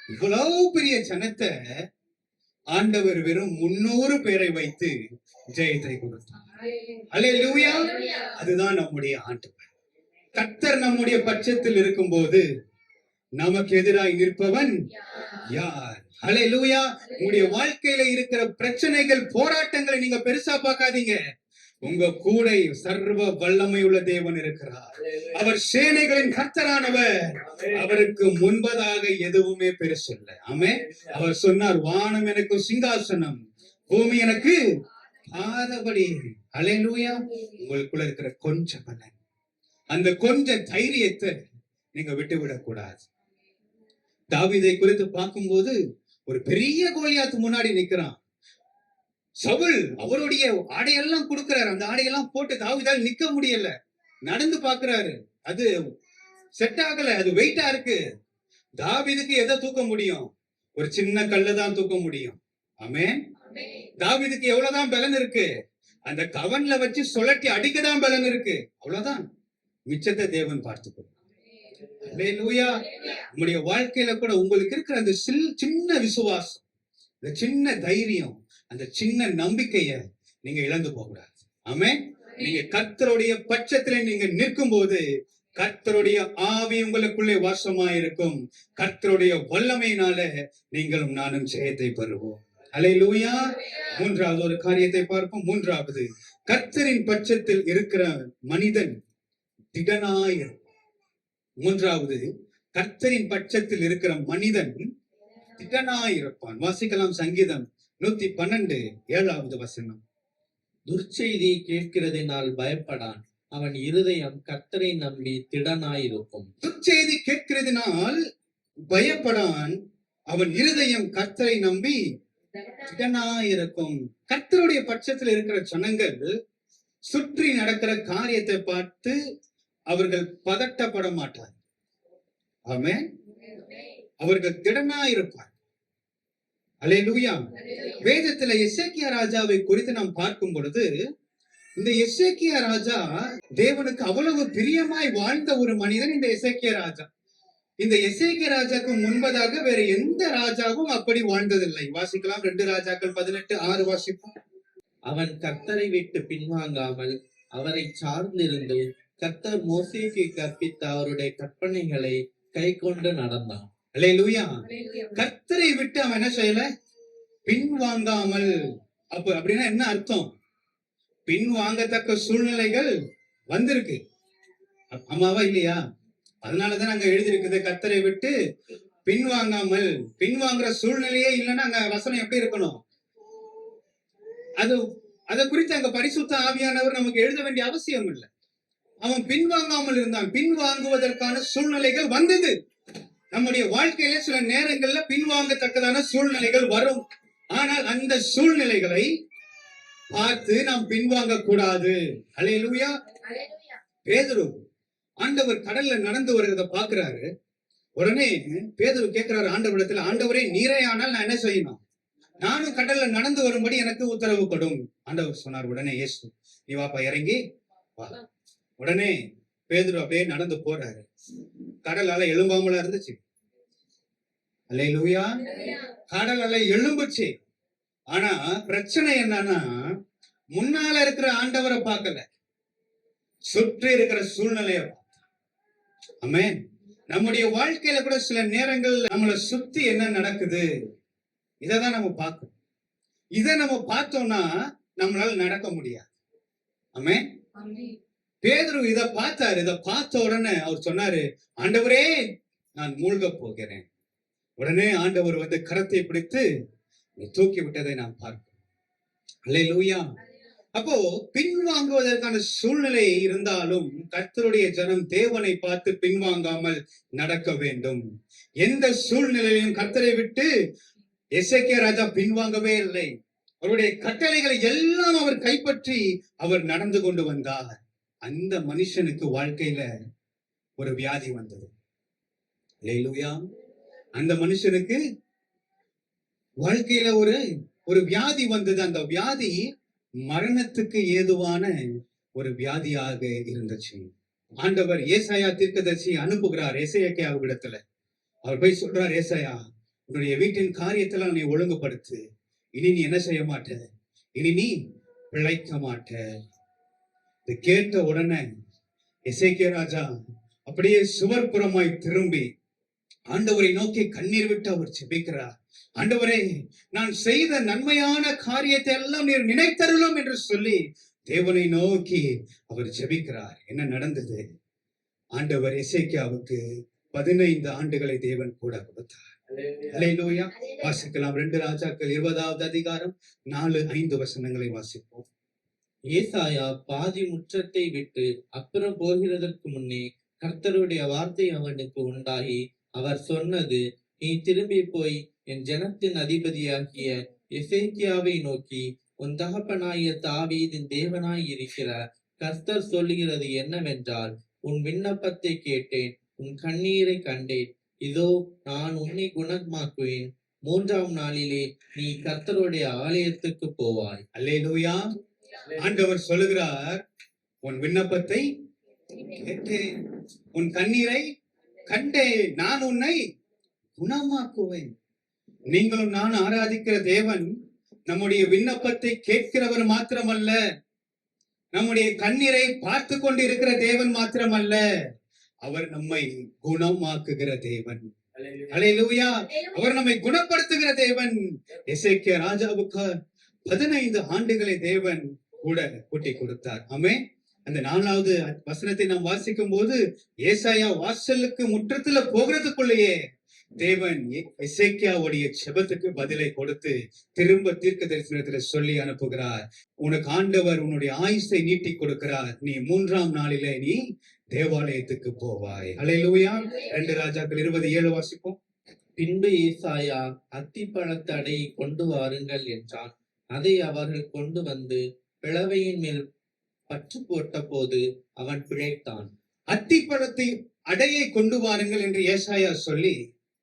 S1: இவ்வளவு பெரிய ஜனத்தை ஆண்டவர் வெறும் 300 பேரை வைத்து ஜெயத்தை கொடுத்தார். அல்லேலூயா. அதுதான் நம்முடைய ஆண்டவர். கர்த்தர் நம்முடைய பட்சத்தில் இருக்கும்போது நமக்கு எதிராய் நிற்பவன் யார்? அல்லேலூயா. உங்களுடைய வாழ்க்கையில இருக்கிற பிரச்சனைகள், போராட்டங்களை நீங்க பெருசா பார்க்காதீங்க. உங்க கூட சர்வ வல்லமை உள்ள தேவன் இருக்கிறார். அவர் சேனைகளின் கர்த்தரானவர். அவருக்கு முன்பதாக எதுவுமே பெருசு இல்லை. ஆமென். அவர் சொன்னார், வானம் எனக்கு சிங்காசனம், பூமி எனக்கு பாதபடி. அல்லேலூயா. உங்களுக்குள்ள இருக்கிற கொஞ்சம் பலன், அந்த கொஞ்ச தைரியத்தை நீங்க விட்டுவிடக் கூடாது. தாவீதை குறித்து பார்க்கும்போது ஒரு பெரிய கோலியாத்து முன்னாடி நிக்கிறான். சவுல் அவருடைய ஆடையெல்லாம் கொடுக்கிறாரு. அந்த ஆடையெல்லாம் போட்டு தாவீதால் நிக்க முடியல. நடந்து பாக்குறாரு, அது செட் ஆகல, அது வெயிட்டா இருக்கு. தாவீதுக்கு எதை தூக்க முடியும்? ஒரு சின்ன கல்லை தான் தூக்க முடியும். ஆமென். தாவீதுக்கு எவ்வளவுதான் பலன் இருக்கு? அந்த கவன்ல வச்சு சுழட்டி அடிக்கதான் பலன் இருக்கு. அவ்வளவுதான். மிச்சத்தை தேவன் பார்த்துக்கோ. அல்லேலூயா. உங்களுடைய வாழ்க்கையில கூட உங்களுக்கு இருக்கிற அந்த சின்ன விசுவாசம், இந்த சின்ன தைரியம், அந்த சின்ன நம்பிக்கைய நீங்க இழந்து போக கூடாது. ஆமென். நீங்க கர்த்தருடைய பட்சத்துல நீங்க நிற்கும் போது கர்த்தருடைய ஆவி உங்களுக்குள்ளே வாசமா இருக்கும். கர்த்தருடைய வல்லமையினால நீங்களும் நானும் ஜெயத்தை பெறுவோம். அல்லேலூயா. மூன்றாவது ஒரு காரியத்தை பார்ப்போம். மூன்றாவது, கர்த்தரின் பட்சத்தில் இருக்கிற மனிதன் திடனாயிருப்பான். மூன்றாவது, கர்த்தரின் பட்சத்தில் இருக்கிற மனிதன் திடனாயிருப்பான். வாசிக்கலாம் சங்கீதம் 112 7வது வசனம்.
S2: துர்ச்செய்தியை கேட்கிறதினால் பயப்படான், அவன் இருதயம் கர்த்தரை நம்பி திடனாயிருக்கும்.
S1: துர்ச்செய்தி கேட்கிறதினால் பயப்படான், அவன் இருதயம் கர்த்தரை நம்பி திடனாயிருக்கும். கர்த்தருடைய பட்சத்தில் இருக்கிற ஜனங்கள் சுற்றி நடக்கிற காரியத்தை பார்த்து அவர்கள் பதட்டப்பட மாட்டார். ஆமென். அவர்கள் திடனாயிருப்பார். அல்லேலூயா. வேதத்துல எசேக்கியா ராஜாவை குறித்து நாம் பார்க்கும் பொழுது, இந்த எசேக்கியா ராஜா தேவனுக்கு அவ்வளவு பிரியமாய் வாழ்ந்த ஒரு மனிதன் இந்த எசேக்கியா ராஜா. இந்த எசேக்கியா ராஜாக்கு முன்பதாக வேற எந்த ராஜாவும் அப்படி வாழ்ந்ததில்லை. வாசிக்கலாம் 2 ராஜாக்கள் 18:6 வாசிப்போம்.
S2: அவன் கர்த்தரை விட்டு பின்வாங்காமல் அவரை சார்ந்திருந்து கர்த்தர் மோசேக்கு கற்பித்த அவருடைய கற்பனைகளை கை கொண்டு நடந்தான்.
S1: அல்லேலூயா. கர்த்தரை விட்டு அவன் என்ன செய்யல? பின்வாங்காமல். அப்படின்னா என்ன அர்த்தம்? பின்வாங்கத்தக்க சூழ்நிலைகள் வந்திருக்கு. ஆமாவா இல்லையா? அதனாலதான் அங்க எழுதியிருக்குது, கர்த்தரை விட்டு பின்வாங்காமல். பின்வாங்குற சூழ்நிலையே இல்லைன்னா அங்க வசனம் எப்படி இருக்கணும்? அதை குறித்து அங்க பரிசுத்த ஆவியானவர் நமக்கு எழுத வேண்டிய அவசியம் இல்லை. அவன் பின்வாங்காமல் இருந்தான். பின்வாங்குவதற்கான சூழ்நிலைகள் வந்தது. நம்முடைய வாழ்க்கையில சில நேரங்கள்ல பின்வாங்கத்தக்கதான சூழ்நிலைகள் வரும். ஆனால் அந்த சூழ்நிலைகளை பார்த்து நாம் பின்வாங்க கூடாது. அல்லேலூயா. பேதுரு ஆண்டவர் கடல்ல நடந்து வருகிறத பாக்குறாரு. உடனே பேதுரு கேட்கிறாரு ஆண்டவரிடத்துல, ஆண்டவரே நீரே ஆனால் நான் என்ன செய்யணும்? நானும் கடல்ல நடந்து வரும்படி எனக்கு உத்தரவு கொடும். ஆண்டவர் சொன்னார் உடனே, இயேசு, நீ வாப்பா, இறங்கி வா. உடனே பேதுரு அப்படியே நடந்து போறாரு. கடல் அலை எழும்பாமலா இருந்துச்சு. அல்லேலூயா. கடல் அலை எழும்புச்சு. ஆனா பிரச்சனை என்னன்னா, முன்னால இருக்கிற ஆண்டவரை பார்க்கல, சுற்றி இருக்கிற சூழ்நிலைய. ஆமென். நம்முடைய வாழ்க்கையில கூட சில நேரங்கள் நம்மளை சுத்தி என்ன நடக்குது இததான் நம்ம பார்க்கணும். இதை நம்ம பார்த்தோம்னா நம்மளால நடக்க முடியாது. ஆமென். பேதுரு இத பார்த்தாரு. இத பார்த்த உடனே அவர் சொன்னாரு, ஆண்டவரே நான் மூழ்க போகிறேன். உடனே ஆண்டவர் வந்து கரத்தை பிடித்து தூக்கி விட்டதை நாம் பார்க்கிறோம். அல்லேலூயா. அப்போ பின்வாங்குவதற்கான சூழ்நிலை இருந்தாலும் கர்த்தருடைய ஜனம் தேவனை பார்த்து பின்வாங்காமல் நடக்க வேண்டும். எந்த சூழ்நிலையிலும் கர்த்தரை விட்டு எசேக்கியா ராஜா பின்வாங்கவே இல்லை. அவருடைய கட்டளைகளை எல்லாம் அவர் கைப்பற்றி அவர் நடந்து கொண்டு வந்தார். அந்த மனுஷனுக்கு வாழ்க்கையில ஒரு வியாதி வந்தது. அல்லேலூயா. அந்த மனுஷனுக்கு வாழ்க்கையில ஒரு வியாதி வந்தது. அந்த வியாதி மரணத்துக்கு ஏதுவான ஒரு வியாதியாக இருந்துச்சு. ஆண்டவர் ஏசாயா தீர்க்கதரிசி அனுப்புகிறார் எசேக்கியாவிடத்துல. அவர் போய் சொல்றார், ஏசாயா உன்னுடைய வீட்டின் காரியத்தெல்லாம் நீ ஒழுங்குபடுத்து. இனி நீ என்ன செய்ய மாட்ட, இனி நீ பிழைக்க மாட்ட. இது கேட்ட உடனே எசேக்கியா ராஜா அப்படியே சுவர்புறமாய் திரும்பி ஆண்டவரை நோக்கி கண்ணீர் விட்டு அவர் ஜெபிக்கிறார். ஆண்டவரே நான் செய்த நன்மையான காரியத்தை எல்லாம் நீர் நினைத்தருளும் என்று சொல்லி தேவனை நோக்கி அவர் ஜெபிக்கிறார். என்ன நடந்தது? ஆண்டவர் எசேக்கியாவுக்கு 15 ஆண்டுகளை தேவன் கூட கொடுத்தார். அல்லேலூயா. வாசிக்கலாம். 2 ராஜாக்கள் 20வது அதிகாரம் 4-5 வசனங்களை வாசிப்போம்.
S2: ஏசாயா பாதி முற்றத்தை விட்டு அப்புறம் போகிறதற்கு முன்னே கர்த்தருடைய வார்த்தை அவனுக்கு உண்டாகி அவர் சொன்னது, நீ திரும்பி போய் என் ஜனத்தின் அதிபதியாகிய எசேக்கியாவை நோக்கி, உன் தகப்பனாகிய தாவீதின் தேவனாய் இருக்கிற கர்த்தர் சொல்லுகிறது என்னவென்றால், உன் விண்ணப்பத்தை கேட்டேன், உன் கண்ணீரை கண்டேன். இதோ நான் உன்னை குணமாக்குவேன். 3ஆம் நாளிலே நீ கர்த்தருடைய ஆலயத்துக்கு போவாய்.
S1: அல்லேலூயா. ஆண்டவர் சொல்லுகிறார், உன் விண்ணப்பத்தை கேட்டேன், உன் கண்ணீரை கண்டேன், நான் உன்னை குணமாக்குவேன். நீங்களும் நான் ஆராதிக்கிற தேவன் நம்முடைய விண்ணப்பத்தை கேட்கிறவர் மாத்திரமல்ல, நம்முடைய கண்ணீரை பார்த்து கொண்டு இருக்கிற தேவன் மாத்திரமல்ல, அவர் நம்மை குணமாக்குகிற தேவன். அல்லேலூயா. அவர் நம்மை குணப்படுத்துகிற தேவன். எசேக்கியா ராஜாவுக்கு 15 ஆண்டுகளை தேவன் கூட கூட்டி கொடுத்தார். ஆமென். அந்த 4வது வசனத்தை நாம் வாசிக்கும் போது ஏசாயா வாசலுக்கு முற்றத்துல போகிறதுக்குள்ளேயே தேவன் எசேக்கியாவுடைய செபத்துக்கு பதிலை கொடுத்து திரும்ப தீர்க்க தரிசனத்துல சொல்லி அனுப்புகிறார். உனக்கு ஆண்டவர் உன்னுடைய ஆயுசை நீட்டி கொடுக்கிறார். நீ 3ஆம் நாளிலே நீ தேவாலயத்துக்கு போவாய். அல்லேலூயா. 2 ராஜாக்கள் 27 வாசிப்போம்.
S2: பின்பு ஏசாயா அத்திப்பழத்து அடையை கொண்டு வாருங்கள் என்றான். அதை அவர்கள் கொண்டு வந்து பிளவையின் மேல் பற்று போட்ட போது அவன் பிழைத்தான்.
S1: அத்திப்பழத்தை அடையை கொண்டு வாருங்கள் என்று ஏசாயா சொல்லி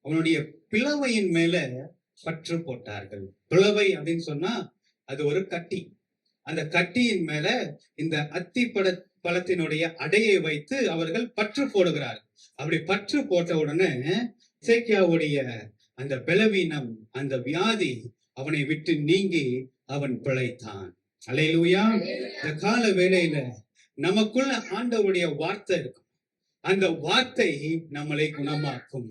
S1: அவனுடைய பிளவையின் மேல பற்று போட்டார்கள். பிளவை அப்படின்னு சொன்னா அது ஒரு கட்டி. அந்த கட்டியின் மேல இந்த பழத்தினுடைய அடையை வைத்து அவர்கள் பற்று போடுகிறார்கள். அப்படி பற்று போட்ட உடனே எசேக்கியாவுடைய அந்த பலவீனம், அந்த வியாதி அவனை விட்டு நீங்கி அவன் பிழைத்தான். அல்லேலூயா. இந்த கால வேளையில நமக்குள்ள ஆண்டவருடைய வார்த்தை இருக்கும். அந்த வார்த்தை நம்மளை குணமாக்கும்.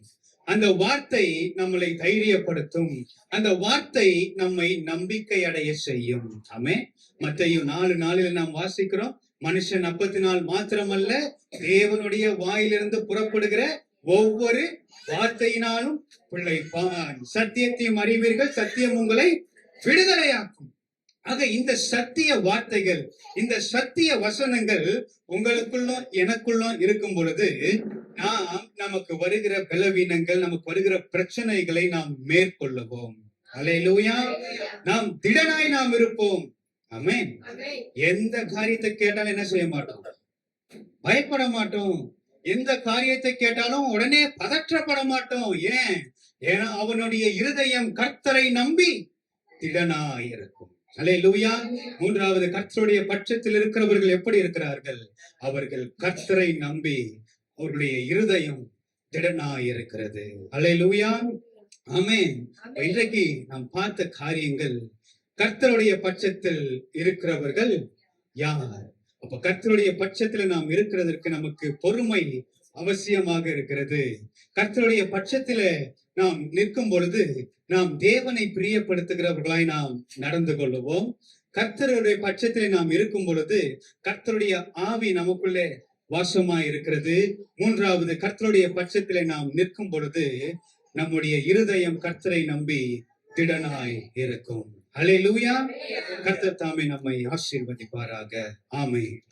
S1: அந்த வார்த்தை நம்மளை தைரியப்படுத்தும். அந்த வார்த்தை நம்மை நம்பிக்கை அடைய செய்யும். ஆமென். மத்தேயு 4:4 நாம் வாசிக்கிறோம், மனுஷன் அப்பத்தினால் மாத்திரமல்ல தேவனுடைய வாயிலிருந்து புறப்படுகிற ஒவ்வொரு வார்த்தையினாலும் பிழைப்பான். சத்தியத்தையும் அறிவீர்கள், சத்தியம் உங்களை விடுதலையாக்கும். ஆக இந்த சத்திய வார்த்தைகள், இந்த சத்திய வசனங்கள் உங்களுக்குள்ளும் எனக்குள்ளும் இருக்கும் பொழுது நமக்கு வருகிற பலவீனங்கள், நமக்கு வருகிற பிரச்சனைகளை நாம் மேற்கொள்ளுவோம். அல்லேலூயா. நாம் திடனாய் நாம் இருப்போம். ஆமென். எந்த காரியத்தை கேட்டாலும் என்ன செய்ய மாட்டோம்? பயப்பட மாட்டோம். எந்த காரியத்தை கேட்டாலும் உடனே பதற்றப்பட மாட்டோம். ஏன்? ஏன்னா அவனுடைய இருதயம் கர்த்தரை நம்பி திடனாய் இருக்கும். அல்லேலூயா. மூன்றாவது, கர்த்தருடைய பட்சத்தில் இருக்கிறவர்கள் எப்படி இருக்கிறார்கள்? அவர்கள் கர்த்தரை நம்பி அவர்களுடைய இருதயம் திடனாய் இருக்கிறது. அல்லேலூயா. ஆமென். இன்றைக்கு நாம் பார்த்த காரியங்கள், கர்த்தருடைய பட்சத்தில் இருக்கிறவர்கள் யார்? அப்ப கர்த்தருடைய பட்சத்துல நாம் இருக்கிறதற்கு நமக்கு பொறுமை அவசியமாக இருக்கிறது. கர்த்தருடைய பட்சத்தில நாம் நிற்கும் பொழுது நாம் தேவனை பிரியப்படுத்துகிறவர்களாய் நாம் நடந்து கொள்ளுவோம். கர்த்தருடைய பட்சத்திலே நாம் இருக்கும் பொழுது கர்த்தருடைய ஆவி நமக்குள்ளே வாசமாய் இருக்கிறது. மூன்றாவது, கர்த்தருடைய பட்சத்திலே நாம் நிற்கும் பொழுது நம்முடைய இருதயம் கர்த்தரை நம்பி திடனாய் இருக்கும். அல்லேலூயா. கர்த்தர் தாமே நம்மை ஆசீர்வதிப்பாராக. ஆமென்.